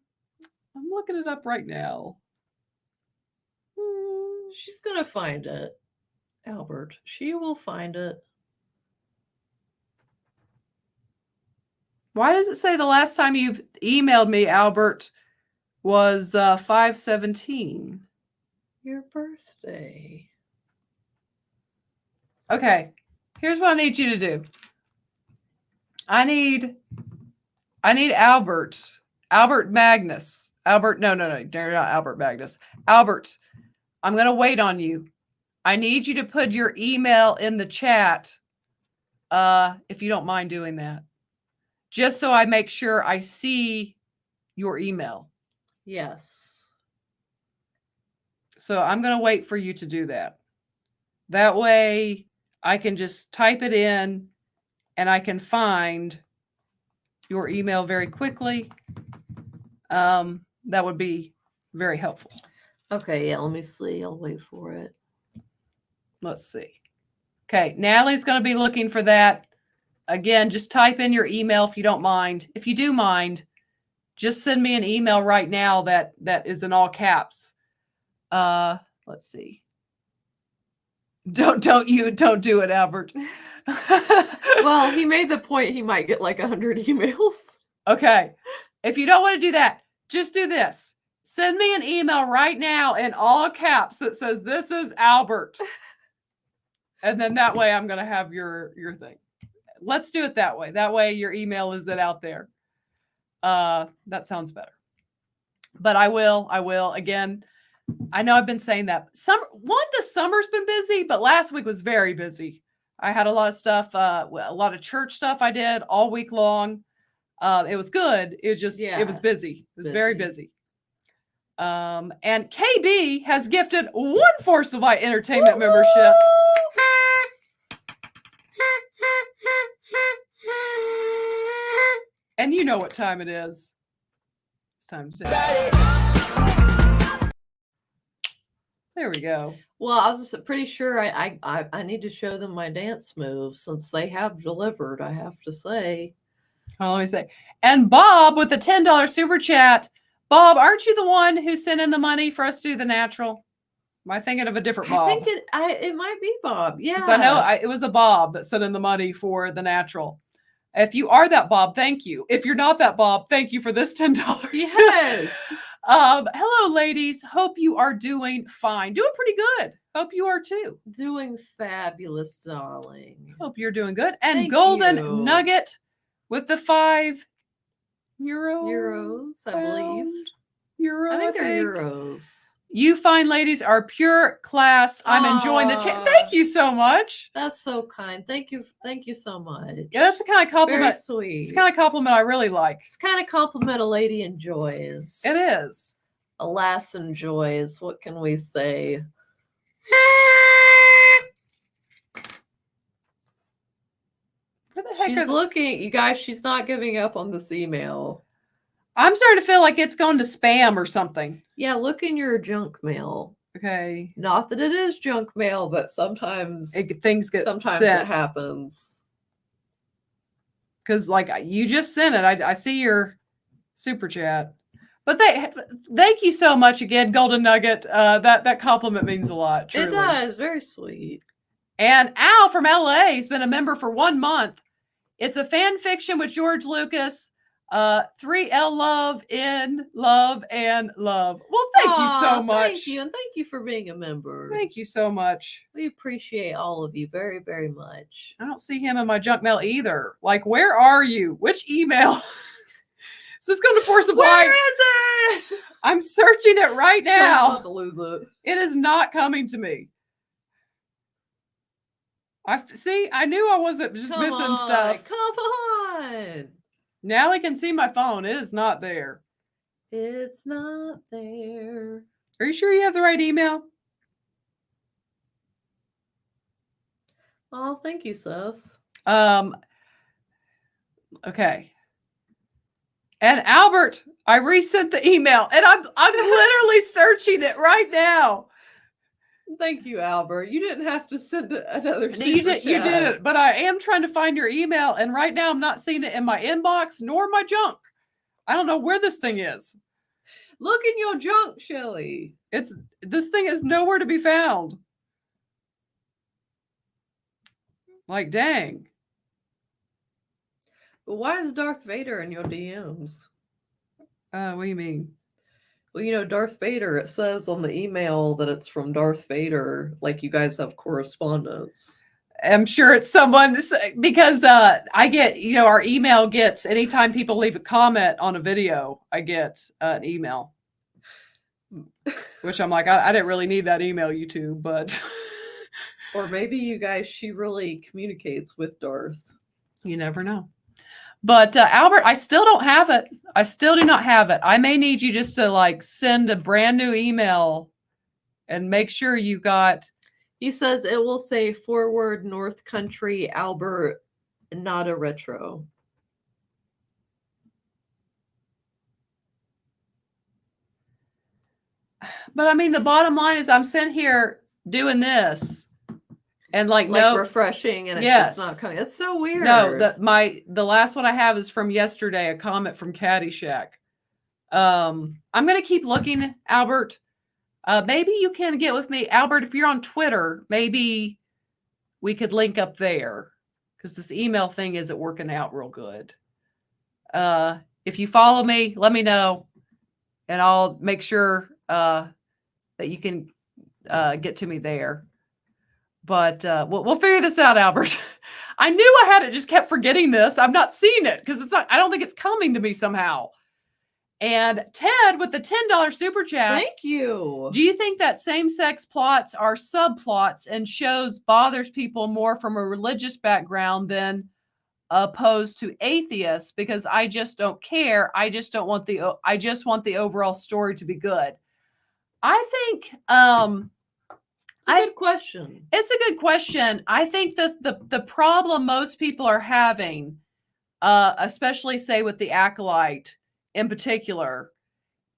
looking it up right now. She's gonna find it, Albert. She will find it. Why does it say the last time you've emailed me, Albert, was 5/17? Your birthday. Okay, here's what I need you to do. I need Albert Magnus. No, not Albert Magnus. Albert, I'm going to wait on you. I need you to put your email in the chat, if you don't mind doing that. Just so I make sure I see your email. Yes. So I'm going to wait for you to do that. That way I can just type it in and I can find your email very quickly. That would be very helpful. Okay, yeah, let me see. I'll wait for it. Let's see. Okay, Natalie's going to be looking for that. Again, just type in your email if you don't mind. If you do mind, just send me an email right now that is in all caps. Let's see. Don't do it, Albert. Well, he made the point he might get like 100 emails. Okay. If you don't want to do that, just do this. Send me an email right now in all caps that says, "This is Albert." And then that way I'm going to have your thing. Let's do it that way. That way your email is out there. That sounds better. But I will. Again, I know I've been saying that. The summer's been busy, but last week was very busy. I had a lot of stuff, a lot of church stuff I did all week long. It was good. It was busy. It was very busy. And KB has gifted one Force of Light Entertainment membership. And you know what time it is. It's time to There we go. Well, I was pretty sure I need to show them my dance moves since they have delivered, I have to say. Let me say. And Bob with the $10 super chat. Bob, aren't you the one who sent in the money for us to do the natural? Am I thinking of a different Bob? I think it might be Bob. Yeah. I know it was a Bob that sent in the money for the natural. If you are that Bob, thank you. If you're not that Bob, thank you for this $10. Yes. Hello, ladies. Hope you are doing fine. Doing pretty good. Hope you are too. Doing fabulous, darling. Hope you're doing good. And Thank Golden you. Nugget with the €5. Euros, I believe. Euro, I think they're euros. You fine ladies are pure class. I'm enjoying the chat. Thank you so much. That's so kind. Thank you so much. Yeah, that's the kind of compliment. Very sweet. It's the kind of compliment I really like. It's the kind of compliment a lady enjoys. It is. A lass enjoys. What can we say? Where the heck She's looking, you guys, she's not giving up on this email. I'm starting to feel like it's going to spam or something. Yeah, look in your junk mail. Okay. Not that it is junk mail, but sometimes things get sometimes sent. it happens. Because like you just sent it. I see your super chat. But thank you so much again, Golden Nugget. That compliment means a lot. Truly. It does. Very sweet. And Al from LA has been a member for 1 month. It's a fan fiction with George Lucas. 3L love in love and love. Well, thank you so much. Thank you. And thank you for being a member. Thank you so much. We appreciate all of you very, very much. I don't see him in my junk mail either. Like, where are you? Which email? Is this going to force the blind? Where is it? I'm searching it right now. About to lose it. It is not coming to me. I knew I wasn't just missing stuff. Come on. Now I can see my phone. It is not there. It's not there. Are you sure you have the right email? Oh, thank you, Seth. Okay. And Albert, I resent the email and I'm literally searching it right now. Thank you, Albert. You didn't have to send another super You did chat. it, but I am trying to find your email, and right now I'm not seeing it in my inbox nor my junk. I don't know where this thing is. Look in your junk, Shelly. This thing is nowhere to be found. Like, dang. But why is Darth Vader in your DMs? What do you mean? Well, you know, Darth Vader, it says on the email that it's from Darth Vader, like you guys have correspondence. I'm sure it's someone, because I get, our email gets, anytime people leave a comment on a video, I get an email. Which I'm like, I didn't really need that email, YouTube, but... Or maybe you guys, she really communicates with Darth. You never know. But Albert, I still don't have it. I still do not have it. I may need you just to like send a brand new email and make sure you got. He says it will say forward North Country Albert, not a retro. But I mean, the bottom line is I'm sitting here doing this and like no refreshing and it's yes. just not coming. It's so weird. No, the last one I have is from yesterday, a comment from Caddyshack. I'm gonna keep looking, Albert. Maybe you can get with me, Albert, if you're on Twitter, maybe we could link up there because this email thing isn't working out real good. If you follow me, let me know and I'll make sure that you can get to me there. But we'll figure this out, Albert. I knew I had it, just kept forgetting this. I'm not seeing it because it's not. I don't think it's coming to me somehow. And Ted with the $10 super chat. Thank you. Do you think that same-sex plots are subplots and shows bothers people more from a religious background than opposed to atheists? Because I just don't care. I just want the overall story to be good. I think it's a good question. It's a good question. I think that the problem most people are having, especially say with the Acolyte in particular,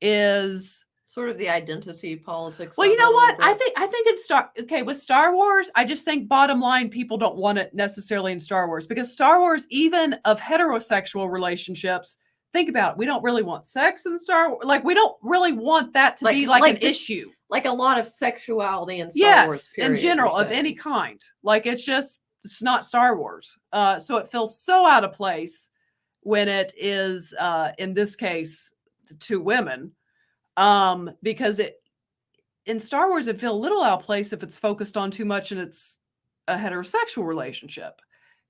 is sort of the identity politics. Well, you know what? I think it's with Star Wars, I just think bottom line, people don't want it necessarily in Star Wars because Star Wars, even of heterosexual relationships, think about it, we don't really want sex in Star Wars. Like we don't really want that to be like an issue. Like a lot of sexuality in Star Wars, period, in general, of any kind. Like it's not Star Wars. So it feels so out of place when it is, in this case, two women. Because in Star Wars, it feels a little out of place if it's focused on too much and it's a heterosexual relationship.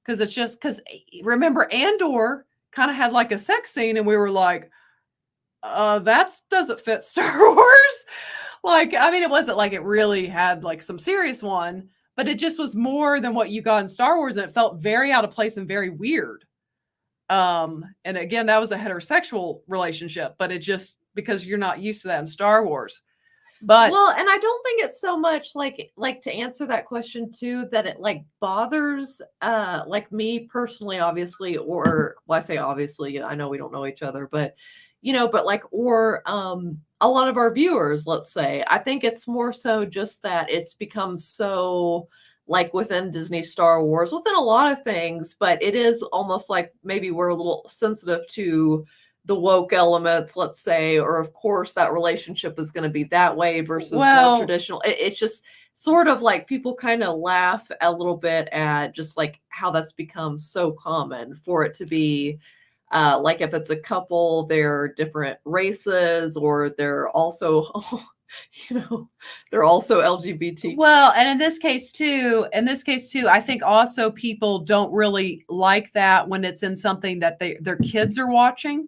Because remember, Andor kind of had like a sex scene and we were like, that doesn't fit Star Wars. Like, I mean, it wasn't like it really had like some serious one, but it just was more than what you got in Star Wars. And it felt very out of place and very weird. And again, that was a heterosexual relationship, but it just, because you're not used to that in Star Wars. But well, and I don't think it's so much like to answer that question too, that it like bothers like me personally, obviously, or well, I say obviously, I know we don't know each other, but but like, or a lot of our viewers, let's say. I think it's more so just that it's become so like within Disney Star Wars, within a lot of things, but it is almost like maybe we're a little sensitive to the woke elements, let's say, or of course that relationship is going to be that way versus more traditional. It's just sort of like people kind of laugh a little bit at just like how that's become so common for it to be like if it's a couple, they're different races or they're also they're also LGBT. Well, and in this case too, I think also people don't really like that when it's in something that their kids are watching.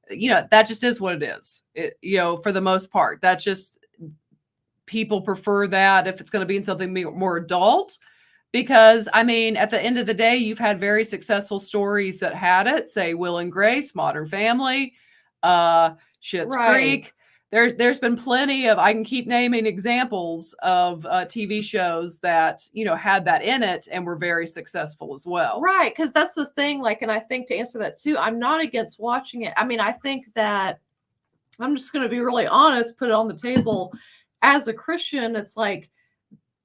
That just is what it is. For the most part, that just people prefer that if it's going to be in something more adult. Because I mean, at the end of the day, you've had very successful stories that had it. Say Will and Grace, Modern Family, Schitt's Creek. There's been plenty of, I can keep naming examples of TV shows that, had that in it and were very successful as well. Right. Because that's the thing. Like, and I think to answer that too, I'm not against watching it. I mean, I think that I'm just going to be really honest, put it on the table. As a Christian, it's like,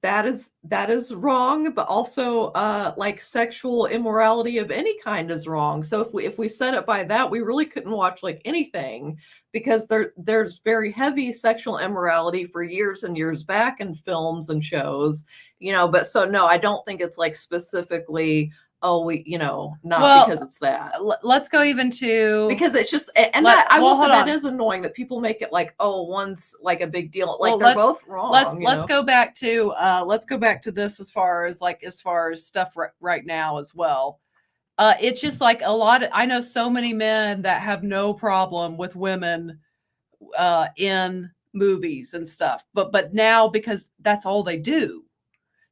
that is wrong, but also like sexual immorality of any kind is wrong. So if we set it by that, we really couldn't watch like anything because there's very heavy sexual immorality for years and years back in films and shows, but so no, I don't think it's like specifically, because it's that. Let's go even to, because it's just, and I will say that is annoying that people make it like, one's like a big deal. Like they're both wrong. Let's go back to this as far as stuff right now as well. It's just like I know so many men that have no problem with women in movies and stuff, but now because that's all they do.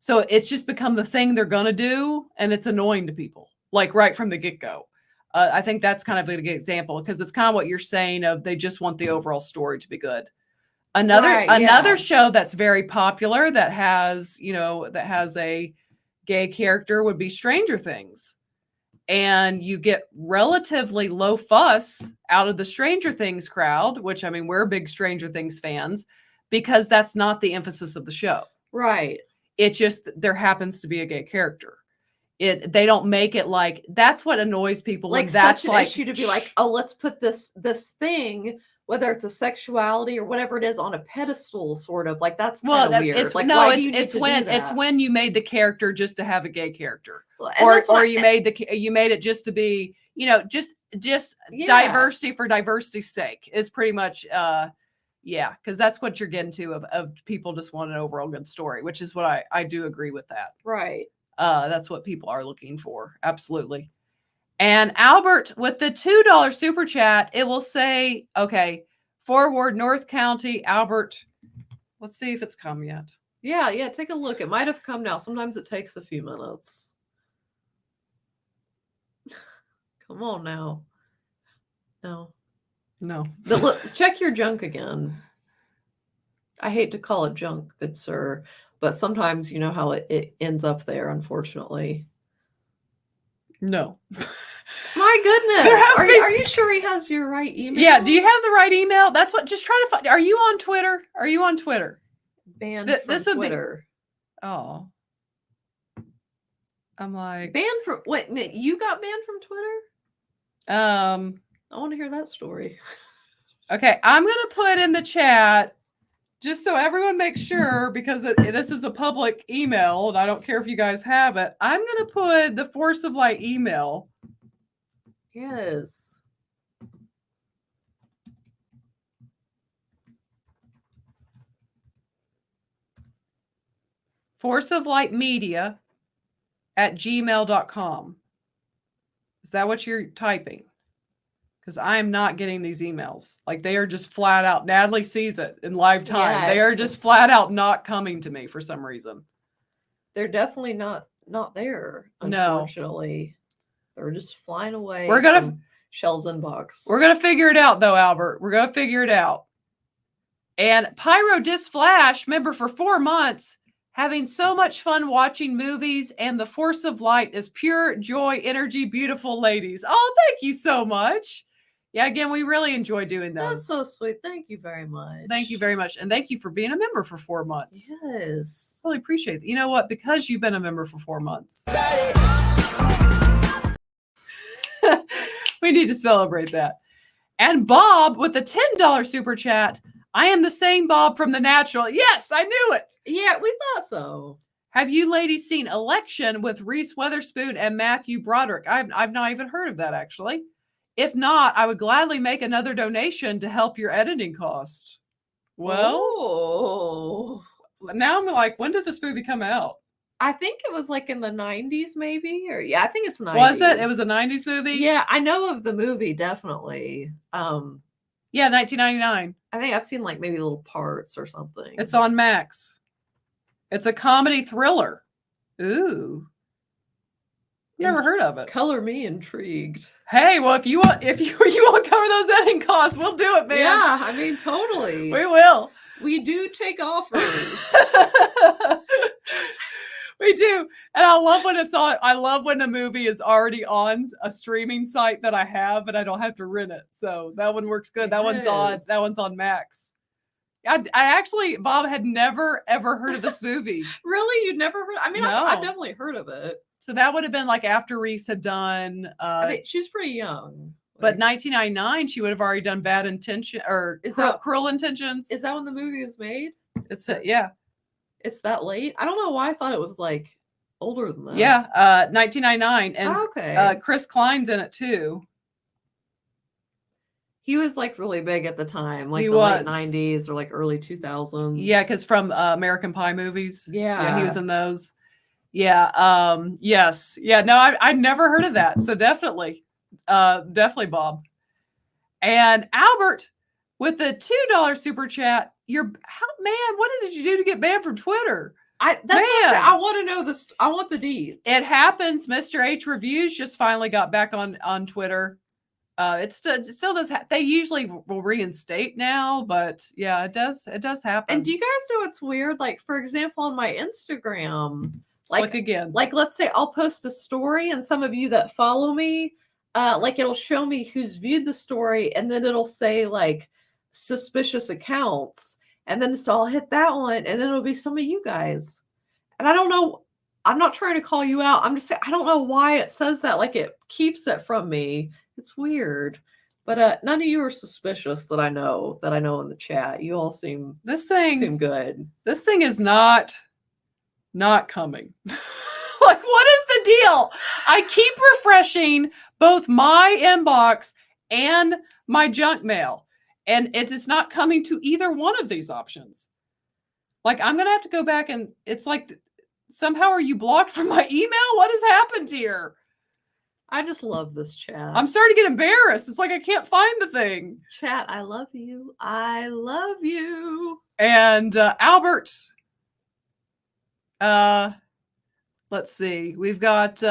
So it's just become the thing they're going to do. And it's annoying to people, like right from the get-go. I think that's kind of a good example because it's kind of what you're saying of they just want the overall story to be good. Another show that's very popular that has, that has a gay character would be Stranger Things. And you get relatively low fuss out of the Stranger Things crowd, which, I mean, we're big Stranger Things fans, because that's not the emphasis of the show. Right. It just, there happens to be a gay character. They don't make it like, that's what annoys people. Like when that's such an like, issue to be like, oh, let's put this thing, whether it's a sexuality or whatever it is, on a pedestal, sort of like that's kind of weird. It's like, no, why do you need it's to do when that? it's when you made the character just to have a gay character, And or that's why- you made it just to be, just Yeah. diversity for diversity's sake is pretty much yeah, because that's what you're getting to of people just want an overall good story, which is what I do agree with that. Right. That's what people are looking for. Absolutely. And Albert, with the $2 super chat, it will say, okay, forward North County, Albert. Let's see if it's come yet. Yeah, take a look. It might have come now. Sometimes it takes a few minutes. Come on now. No. Check your junk again. I hate to call it junk, good sir, but sometimes you know how it ends up there, unfortunately. No. My goodness. There has to be- Are you sure he has your right email? Yeah. Do you have the right email? That's what, just try to find. Are you on Twitter? Banned This from would be- Twitter. Oh. I'm like, Banned from, wait, you got banned from Twitter? I want to hear that story. okay. I'm going to put in the chat just so everyone makes sure, because this is a public email and I don't care if you guys have it. I'm going to put the Force of Light email. Yes. forceoflightmedia@gmail.com. Is that what you're typing? Because I am not getting these emails. Like, they are just flat out. Natalie sees it in live time. Yeah, they are it's- just flat out not coming to me for some reason. They're definitely not there, No. unfortunately. They're just flying away. We're gonna- from Shell's inbox. We're going to figure it out, though, Albert. We're going to figure it out. And Pyro Disc Flash, member for 4 months, having so much fun watching movies, and the Force of Light is pure joy, energy, beautiful ladies. Oh, thank you so much. Yeah, again, we really enjoy doing those. That's so sweet. Thank you very much. Thank you very much. And thank you for being a member for 4 months. Yes. Really appreciate it. You know what? Because you've been a member for 4 months. We need to celebrate that. And Bob with the $10 super chat. I am the same Bob from The Natural. Yes, I knew it. Yeah, we thought so. Have you ladies seen Election with Reese Witherspoon and Matthew Broderick? I've not even heard of that, actually. If not, I would gladly make another donation to help your editing cost. Well, Oh. now I'm like, when did this movie come out? I think it was like in the 90s, maybe. Or yeah, I think it's 90s. Was it? It was a 90s movie? Yeah, I know of the movie, definitely. Yeah, 1999. I think I've seen like maybe little parts or something. It's on Max. It's a comedy thriller. Ooh. Never heard of it. Color me intrigued. Hey, well, if you want to cover those editing costs, we'll do it, man. Yeah, I mean, totally. We will. We do take offers. We do. And I love when it's on. I love when a movie is already on a streaming site that I have, and I don't have to rent it. So that one works good. That one's on. Yes. That one's on Max. I actually, Bob, had never ever heard of this movie. Really? You'd never heard? I mean, No. I've definitely heard of it. So that would have been like after Reese had done. I mean, she's pretty young. But Like, 1999, she would have already done Bad Intention or Is that- Cruel Intentions. is that when the movie was made? It's yeah. It's that late? I don't know why I thought it was like older than that. Yeah, 1999, and Okay. Chris Klein's in it too. He was like really big at the time, like He the late was. 90s or like early 2000s. Yeah, because from American Pie movies. Yeah. he was in those. Yeah. Yes. Yeah. No, I'd never heard of that. So definitely, Bob. And Albert with the $2 super chat. Man, what did you do to get banned from Twitter? That's what I'm saying. Man. I want to know this. I want the deeds. It happens. Mr. H Reviews just finally got back on Twitter. It still does. They usually will reinstate now, but yeah, it does happen. And do you guys know what's weird? Like, for example, on my Instagram, Look again. like let's say I'll post a story, and some of you that follow me, like it'll show me who's viewed the story, and then it'll say like suspicious accounts, and then so I'll hit that one, and then it'll be some of you guys, and I don't know. I'm not trying to call you out. I'm just saying I don't know why it says that. Like it keeps it from me. It's weird. But none of you are suspicious that I know in the chat. You all seem good. This thing is not coming. Like, what is the deal? I keep refreshing both my inbox and my junk mail, and it is not coming to either one of these options. Like, I'm gonna have to go back, and it's like, somehow are you blocked from my email? What has happened here? I just love this chat. I'm starting to get embarrassed. It's like I can't find the thing. Chat, I love you. I love you. And Albert, let's see. We've got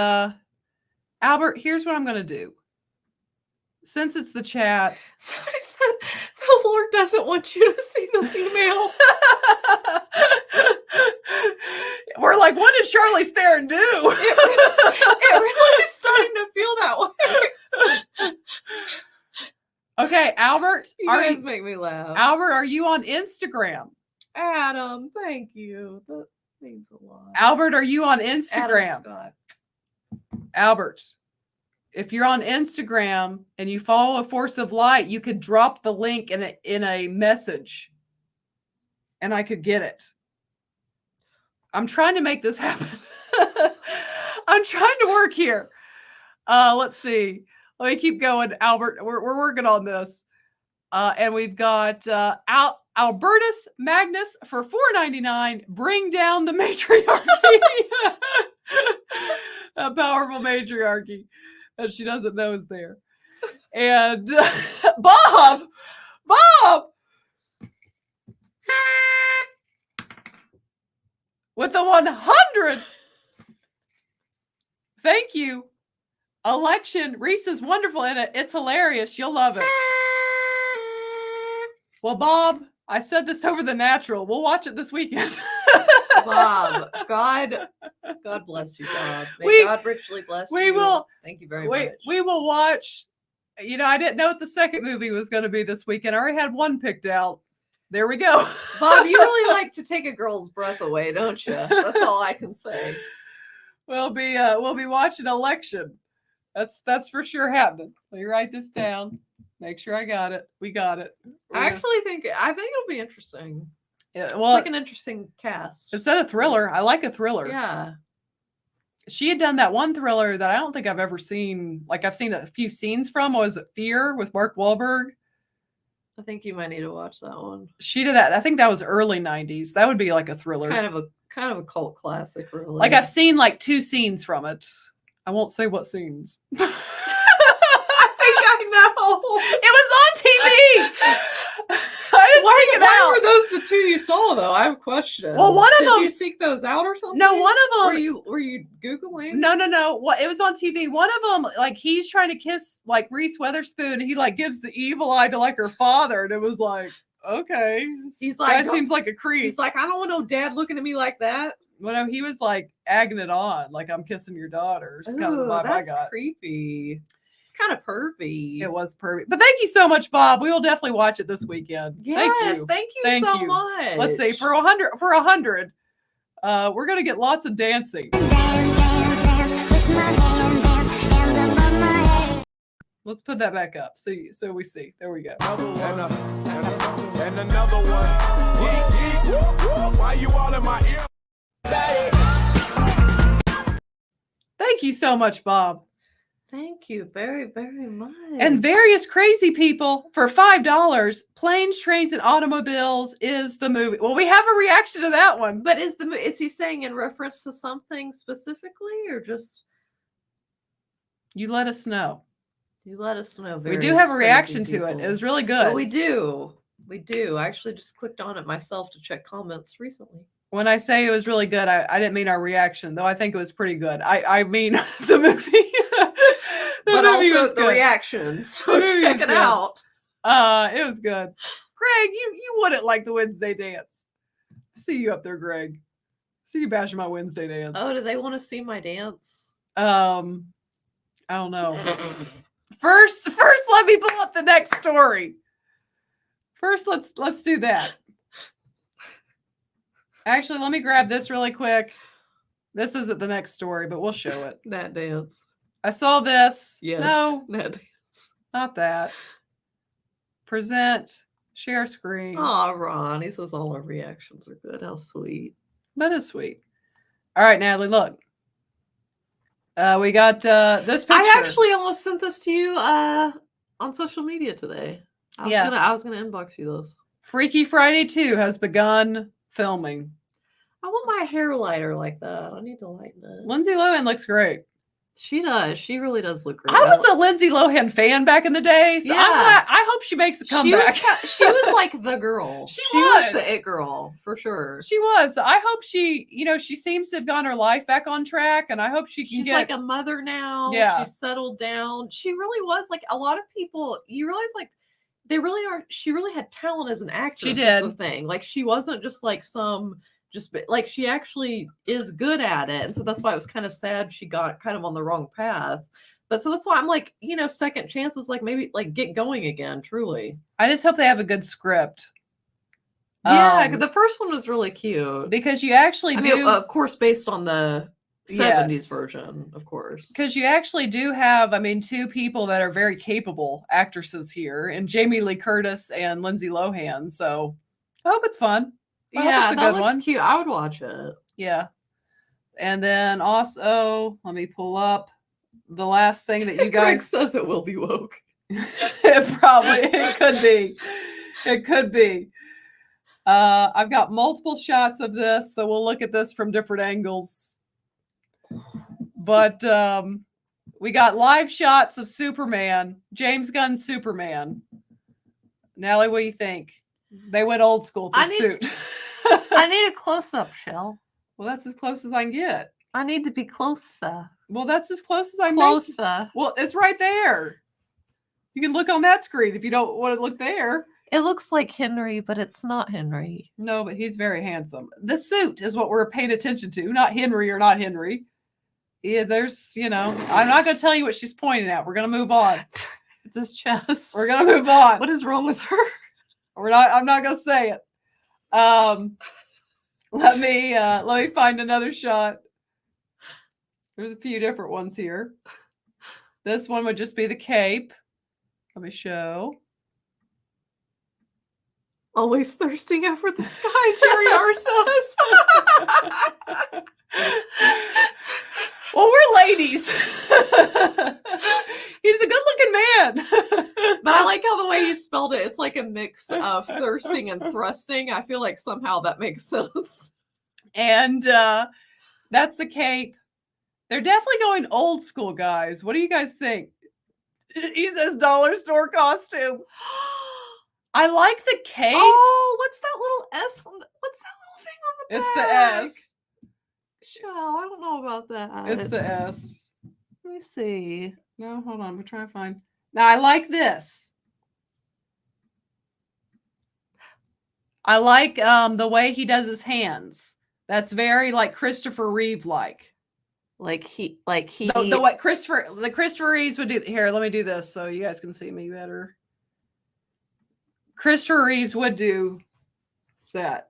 Albert. Here's what I'm going to do. Since it's the chat. Somebody said the Lord doesn't want you to see this email. We're like, what did Charlize Theron do? It really is starting to feel that way. Okay, Albert. You guys make me laugh. Albert, are you on Instagram? Adam, thank you. That means a lot. Albert, are you on Instagram? Adam Scott. Albert, if you're on Instagram and you follow A Force of Light, you could drop the link in a message, and I could get it. I'm trying to make this happen. I'm trying to work here. Let's see. Let me keep going, Albert. We're working on this. And we've got Albertus Magnus for $4.99. Bring down the matriarchy. A powerful matriarchy that she doesn't know is there. And Bob. With the 100. Thank you. Election. Reese is wonderful in it. It's hilarious. You'll love it. Well, Bob, I said this over the natural. We'll watch it this weekend. Bob, God bless you, Bob. May God richly bless you. We will. Thank you very much. We will watch. You know, I didn't know what the second movie was going to be this weekend. I already had one picked out. There we go. Bob, you really like to take a girl's breath away, don't you? That's all I can say. We'll be watching Election. That's for sure happening. Let me write this down. Make sure I got it. We got it. I think it'll be interesting. Yeah, Well, it's like an interesting cast. Instead of thriller, I like a thriller. Yeah. She had done that one thriller that I don't think I've ever seen. Like, I've seen a few scenes from. Was it Fear with Mark Wahlberg? I think you might need to watch that one. She did that. I think that was early 90s. That would be like a thriller. It's kind of a cult classic, really. Like, I've seen like 2 scenes from it. I won't say what scenes. I think I know. It was on TV. I didn't seek it Why out. were those the 2 you saw, though? I have questions. Well, one of them. Did you seek those out or something? No, one of them. Were you Googling? No. What? It was on TV. One of them, like, he's trying to kiss like Reese Witherspoon, and he like gives the evil eye to like her father, and it was like, okay, He's like, that seems like a creep. He's like, I don't want no dad looking at me like that. Well, no, he was like egging it on, like, I'm kissing your daughter. It's kind of the vibe I That's got. creepy. It's kind of pervy. It was perfect. But thank you so much, Bob. We will definitely watch it this weekend. Yes, thank you so much. Let's see, for 100, we're gonna get lots of dancing. Let's put that back up so we see. There we go. And another one. Why you all in my ear? Thank you so much, Bob. Thank you very, very much. And various crazy people for $5. Planes, Trains, and Automobiles is the movie. Well, we have a reaction to that one. But is he saying in reference to something specifically, or just You let us know. you let us know? We do have a reaction to it. It was really good. Well, we do. I actually just clicked on it myself to check comments recently. When I say it was really good, I didn't mean our reaction, though I think it was pretty good. I mean the movie. But movie also was the good. reactions. So The movie check was it good. out. It was good. Greg, you wouldn't like the Wednesday dance. See you up there, Greg. See you bashing my Wednesday dance. Oh, do they want to see my dance? I don't know. First, let me pull up the next story. First, let's do that. Actually, let me grab this really quick. This isn't the next story, but we'll show it. That dance. I saw this. Yes. No, That dance. not that. Present, share screen. Oh, Ron. He says all our reactions are good. How sweet. That is sweet. All right, Natalie, look. We got this picture. I actually almost sent this to you on social media today. I was gonna inbox you this. Freaky Friday 2 has begun filming. I want my hair lighter like that. I need to lighten it. Lindsay Lohan looks great. She does. She really does look great. I was a Lindsay Lohan fan back in the day, so Yeah. I hope she makes a comeback. She was like the girl. She was was. the it girl for sure. She was. I hope she seems to have gotten her life back on track, and I hope she can She's get like a mother now. Yeah. She's settled down. She really was like a lot of people. You realize like they really are. She really had talent as an actress. She is did. the thing. Like she wasn't just like like she actually is good at it, and so that's why it was kind of sad she got kind of on the wrong path. But so that's why I'm like, second chances, like maybe like get going again. Truly, I just hope they have a good script. yeah. The first one was really cute Because you actually I do, mean, of course, based on the 70s Yes. version, of course. because you actually do have, two people that are very capable actresses here, and Jamie Lee Curtis and Lindsay Lohan. So I hope it's fun. I hope Yeah, it's a that good looks one. cute. I would watch it. Yeah. And then also, let me pull up the last thing that you Greg guys says it will be woke. it could be. It could be. I've got multiple shots of this, so we'll look at this from different angles. But we got live shots of Superman, James Gunn's Superman. Natalie, what do you think? They went old school with the suit. I need a close-up, Shell. Well, that's as close as I can get. I need to be closer. Well, that's as close as I can. Closer. Well, it's right there. You can look on that screen if you don't want to look there. It looks like Henry, but it's not Henry. No, but he's very handsome. The suit is what we're paying attention to, not Henry or not Henry. Yeah, there's, I'm not going to tell you what she's pointing at. We're going to move on. It's his chest. We're going to move on. What is wrong with her? I'm not going to say it. Let me find another shot. There's a few different ones here. This one would just be the cape. Let me show. Always thirsting after the sky, Jerry R says. Well, we're ladies. He's a good-looking man. But I like how the way he spelled it. It's like a mix of thirsting and thrusting. I feel like somehow that makes sense. And that's the cape. They're definitely going old school, guys. What do you guys think? He says dollar store costume. I like the cape. Oh, what's that little S on what's that little thing on the It's back? the S. Shell, I don't know about that. It's the S. Let me see. No, hold on. We're trying to find. Now, I like this. I like the way he does his hands. That's very like Christopher Reeve like. The what Christopher Reeves would do. Here, let me do this so you guys can see me better. Christopher Reeves would do that.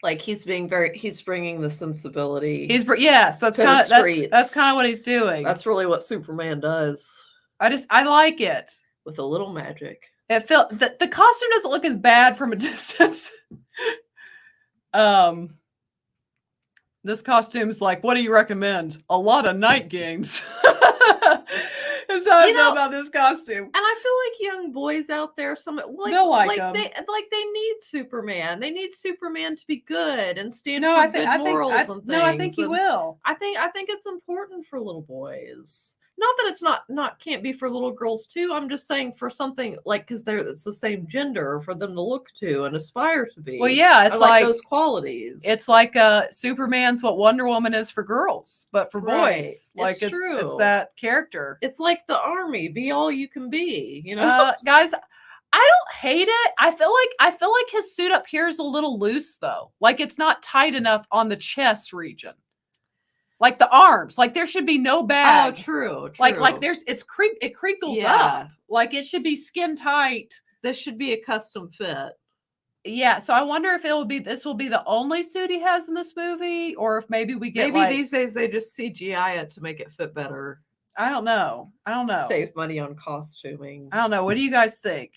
Like he's bringing the sensibility. Yes, that's kind of that's kind of what he's doing. That's really what Superman does. I like it With a little magic. It felt the costume doesn't look as bad from a distance. This costume's like, what do you recommend? A lot of night games. That's how I feel about this costume. And I feel like young boys out there, they'll like them. They need Superman. They need Superman to be good and stand I for good morals and things. No, I think he will. I think it's important for little boys. Not that it's not can't be for little girls too. I'm just saying for something like because it's the same gender for them to look to and aspire to be. Well, yeah, I it's like like those qualities. it's like Superman's what Wonder Woman is for girls, but for Right. boys. Like it's true. that character. It's like the army. Be all you can be. You know. Guys, I don't hate it. I feel like his suit up here is a little loose though. Like it's not tight enough on the chest region. Like the arms, like there should be no bag. Oh, true. Like it crinkles Yeah. up. Like it should be skin tight. This should be a custom fit. Yeah, so I wonder if this will be the only suit he has in this movie, or if maybe we get Maybe these days they just CGI it to make it fit better. I don't know. Save money on costuming. I don't know. What do you guys think?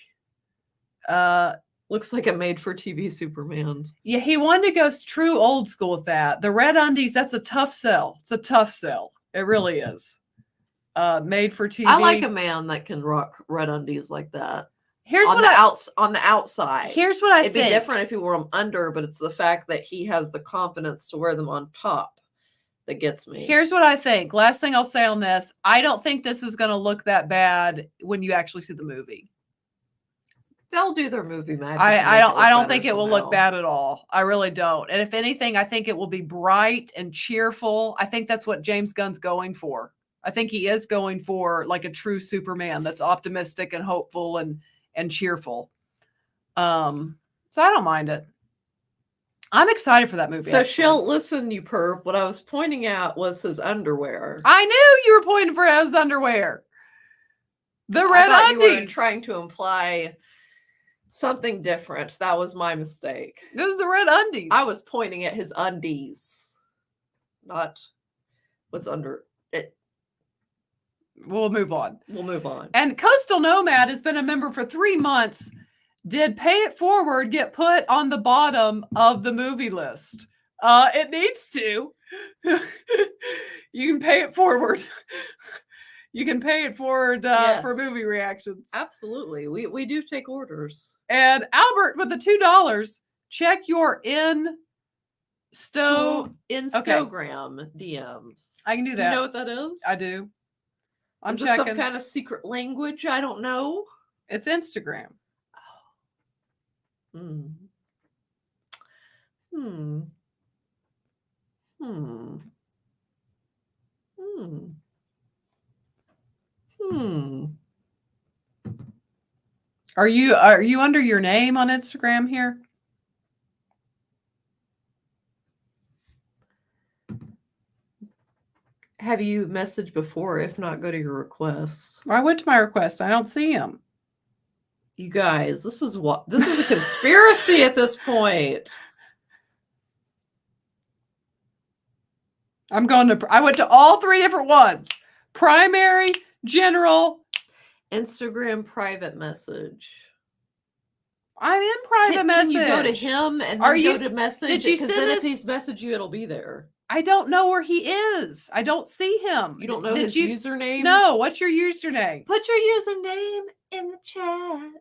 Looks like a made-for-TV Superman. Yeah, he wanted to go true old school with that. The red undies, that's a tough sell. It's a tough sell. It really is. Made for TV. I like a man that can rock red undies like that. Here's on what on the outside. Here's what I It'd think. be different if he wore them under, but it's the fact that he has the confidence to wear them on top that gets me. Here's what I think. Last thing I'll say on this. I don't think this is going to look that bad when you actually see the movie. They'll do their movie magic. I don't think it will look bad at all. I really don't. And if anything, I think it will be bright and cheerful. I think that's what James Gunn's going for. I think he is going for like a true Superman that's optimistic and hopeful and cheerful. So I don't mind it. I'm excited for that movie. So actually. Shell, listen, you perv. What I was pointing out was his underwear. I knew you were pointing for his underwear. The red I thought you were undies. trying to imply something different. That was my mistake. It was the red undies. I was pointing at his undies, not what's under it. We'll move on. We'll move on. And Coastal Nomad has been a member for 3 months. Did Pay It Forward get put on the bottom of the movie list? It needs to. You can pay it forward. You can pay it forward Yes. for movie reactions. Absolutely. We do take orders. And Albert with the $2, check your Instagram DMs. I can do Do that. you know what that is? I do. I'm is this checking. some kind of secret language? I don't know. It's Instagram. Hmm. Hmm. Hmm. Hmm. Hmm. Are you under your name on Instagram here? Have you messaged before? If not, go to your requests. I went to my request. I don't see him. You guys, this is a conspiracy at this point. I went to all 3 different ones. Primary, general. Instagram private message. I'm in private message. Can you go to him and Are then you- go to message? did you 'Cause send then this- if he's messaged you, it'll be there. I don't know where he is. I don't see him. You don't know Did his you? username? No. What's your username? Put your username in the chat.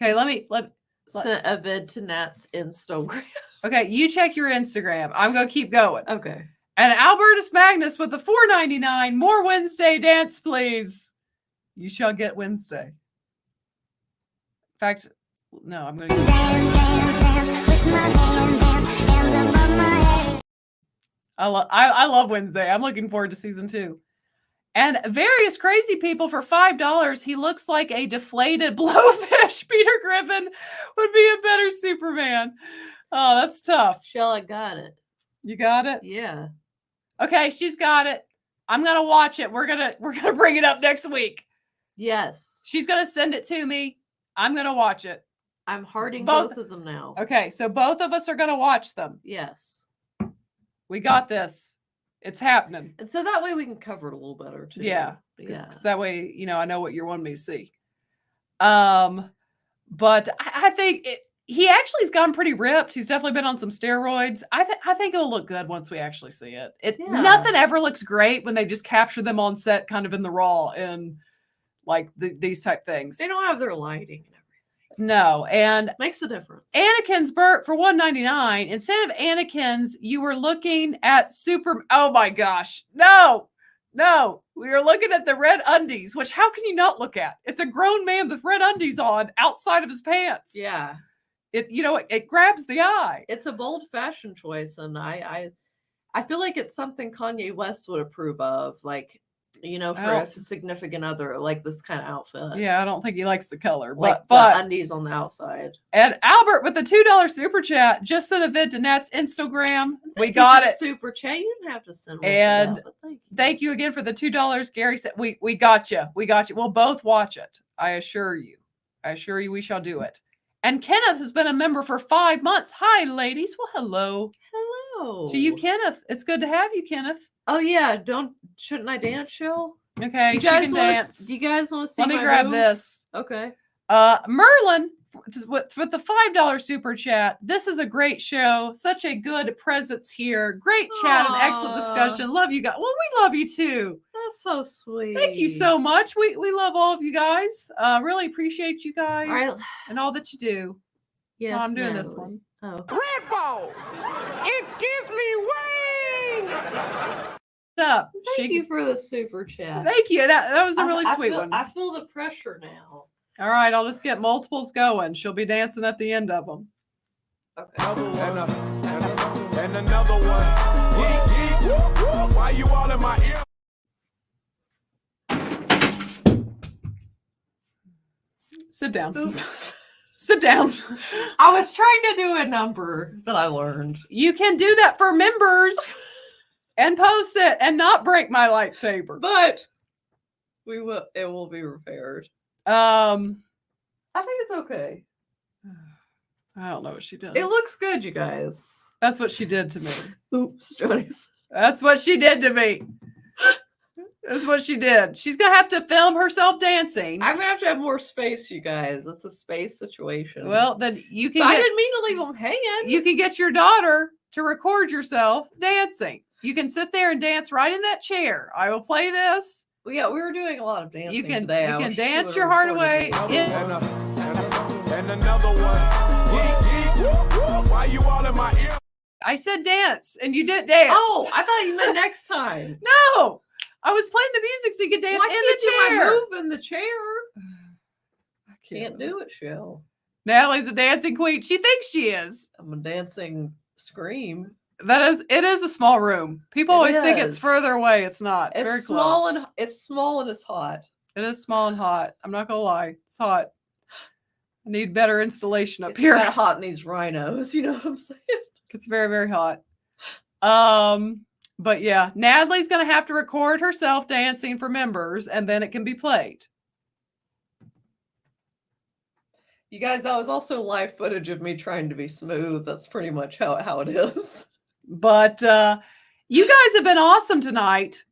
Okay, let Sent a vid to Nat's Instagram. okay, you check your Instagram. I'm gonna keep going. Okay. And Albertus Magnus with the $4.99. More Wednesday dance, please. You shall get Wednesday. In fact, no, I'm gonna I love Wednesday. I'm looking forward to season 2. And various crazy people for $5. He looks like a deflated blowfish. Peter Griffin would be a better Superman. Oh, that's tough. Shell, I got it. You got it? Yeah. Okay, she's got it. I'm gonna watch it. We're gonna bring it up next week. Yes. She's gonna send it to me. I'm gonna watch it. I'm hearting Both- both of them now. Okay, so both of us are gonna watch them. Yes. We got this. It's happening. And so that way we can cover it a little better too. Yeah. Yeah. 'Cause that way, I know what you're wanting me to see. But I think he actually's gone pretty ripped. He's definitely been on some steroids. I think it'll look good once we actually see it. Yeah. Nothing ever looks great when they just capture them on set, kind of in the raw and like these type things. They don't have their lighting and everything. No, and Makes a difference. Anakin's Burt for $1.99. Instead of Anakin's, you were looking at Super. Oh my gosh. No. We were looking at the red undies, which how can you not look at? It's a grown man with red undies on outside of his pants. Yeah. It grabs the eye. It's a bold fashion choice, and I feel like it's something Kanye West would approve of, like, for a significant other, like this kind of outfit. Yeah, I don't think he likes the color, Like but the undies on the outside. And Albert with the $2 super chat just sent a vid to Nat's Instagram. We got it. Super chat. You didn't have to send one. And for that, but thank you again for the $2. Gary said we got you. We got you. We'll both watch it. I assure you. We shall do it. And Kenneth has been a member for 5 months. Hi, ladies. Well, hello. Hello. To you, Kenneth. It's good to have you, Kenneth. Oh yeah. Shouldn't I dance, show? Okay, Do you she guys can wanna, dance. do you guys want to see? Let me my grab move? this. Okay. Merlin with the $5 super chat. This is a great show. Such a good presence here. Great chat and excellent discussion. Love you guys. Well, we love you too. That's so sweet. Thank you so much. We love all of you guys. Really appreciate you guys and all that you do. Yes, I'm doing Natalie. this one. Oh. Red Bull. It gives me wings. Up. Thank you for the super chat. Thank you. That was a really I sweet feel, one. I feel the pressure now. All right, I'll just get multiples going. She'll be dancing at the end of them. Okay. And another one. Why you all in my ear? Sit down. Oops. Sit down. I was trying to do a number that I learned. You can do that for members and post it and not break my lightsaber. But it will be repaired. I think it's okay. I don't know what she does. It looks good, you guys. That's what she did to me. Oops, Johnny's. That's what she did to me. That's what she did. She's gonna have to film herself dancing. I'm gonna have to have more space, you guys. It's a space situation. Well, then you can. I didn't mean to leave them hanging. You can get your daughter to record yourself dancing. You can sit there and dance right in that chair. I will play this. Well, yeah, we were doing a lot of dancing You can today. you can dance your heart away. And another one. Why you all in my ear? I said dance, and you didn't dance. Oh, I thought you meant next time. No, I was playing the music so you could dance Why in can't the chair. I move in the chair? I Can't do it, Shell. Natalie's a dancing queen. She thinks she is. I'm a dancing scream. It is a small room. People always think it's is. further away. It's not. It's It's very small close. it's small and it's hot. It is small and hot. I'm not gonna lie. It's hot. I need better installation up It's here. that hot in these rhinos. You know what I'm saying? It's very, very hot. But yeah, Natalie's gonna have to record herself dancing for members, and then it can be played. You guys, that was also live footage of me trying to be smooth. That's pretty much how it is. But you guys have been awesome tonight.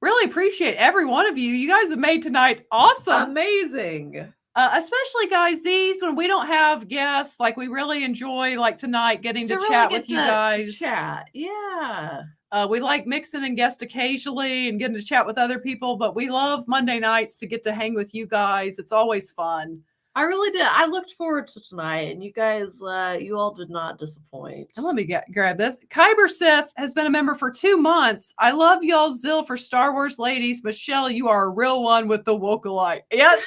Really appreciate every one of you. You guys have made tonight awesome. Amazing. Especially guys, these when we don't have guests, like we really enjoy like tonight getting to really chat get with you to guys. chat. Yeah. We like mixing and guest occasionally and getting to chat with other people, but we love Monday nights to get to hang with you guys. It's always fun. I really did. I looked forward to tonight, and you guys, you all did not disappoint. And let me grab this. Kyber Sith has been a member for 2 months. I love y'all's zeal for Star Wars ladies. Michelle, you are a real one with the Acolyte. Yes.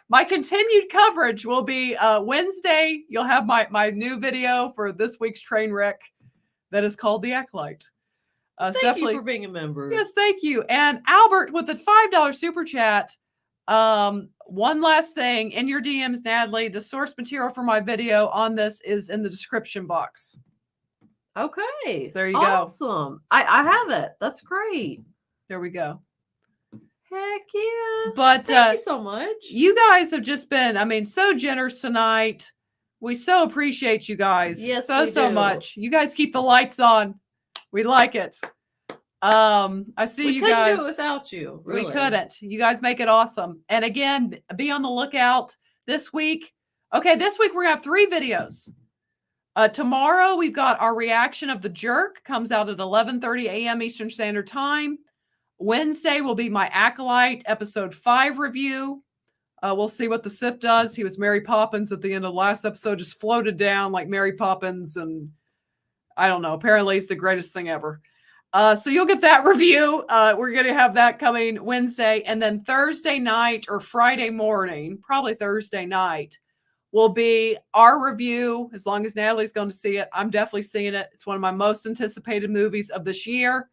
My continued coverage will be Wednesday. You'll have my new video for this week's train wreck that is called the Acolyte. Thank you for being a member. Yes, thank you. And Albert with the $5 super chat. One last thing in your DMs, Natalie, the source material for my video on this is in the description box. Okay. There you go. Awesome. I have it. That's great. There we go. Heck yeah. But thank you so much. You guys have just been, I mean, so generous tonight. We so appreciate you guys. Yes, so we do. much. You guys keep the lights on. We like it. I see you guys. We couldn't do it without you. Really. We couldn't. You guys make it awesome. And again, be on the lookout this week. Okay, this week we're gonna have 3 videos. Tomorrow we've got our reaction of The Jerk, comes out at 11:30 a.m. Eastern Standard Time. Wednesday will be my Acolyte episode 5 review. We'll see what the Sith does. He was Mary Poppins at the end of the last episode, just floated down like Mary Poppins, and I don't know. Apparently, it's the greatest thing ever. So you'll get that review. We're going to have that coming Wednesday, and then Thursday night or Friday morning, probably Thursday night, will be our review. As long as Natalie's going to see it, I'm definitely seeing it. It's one of my most anticipated movies of this year.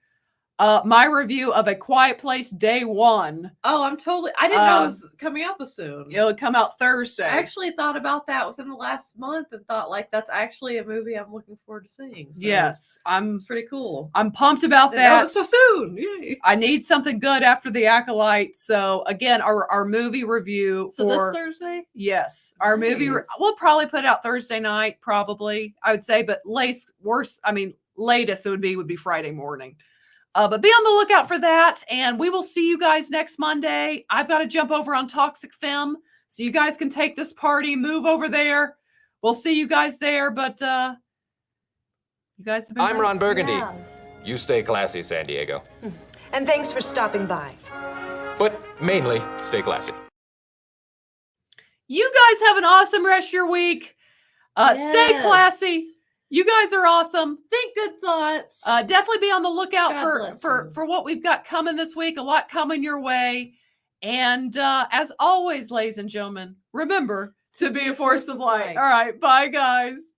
My review of A Quiet Place Day 1. Oh, I didn't know it was coming out this soon. It'll come out Thursday. I actually thought about that within the last month and thought like that's actually a movie I'm looking forward to seeing. So Yes, it's pretty cool. I'm pumped about Didn't know it that. was so soon. Yay. I need something good after the Acolyte. So again, our movie review So for this Thursday? yes, our movie. Nice. We'll probably put it out Thursday night, probably. I would say, but latest it would be Friday morning. But be on the lookout for that, and we will see you guys next Monday. I've got to jump over on Toxic Femme, so you guys can take this party, move over there. We'll see you guys there, but you guys have been I'm great. Ron Burgundy. Yeah. You stay classy, San Diego. And thanks for stopping by. But mainly, stay classy. You guys have an awesome rest of your week. Stay Yes. classy. You guys are awesome. Think good thoughts. Definitely be on the lookout God for bless for you. for what we've got coming this week. A lot coming your way. And as always, ladies and gentlemen, remember to be a force of light. All right, bye guys.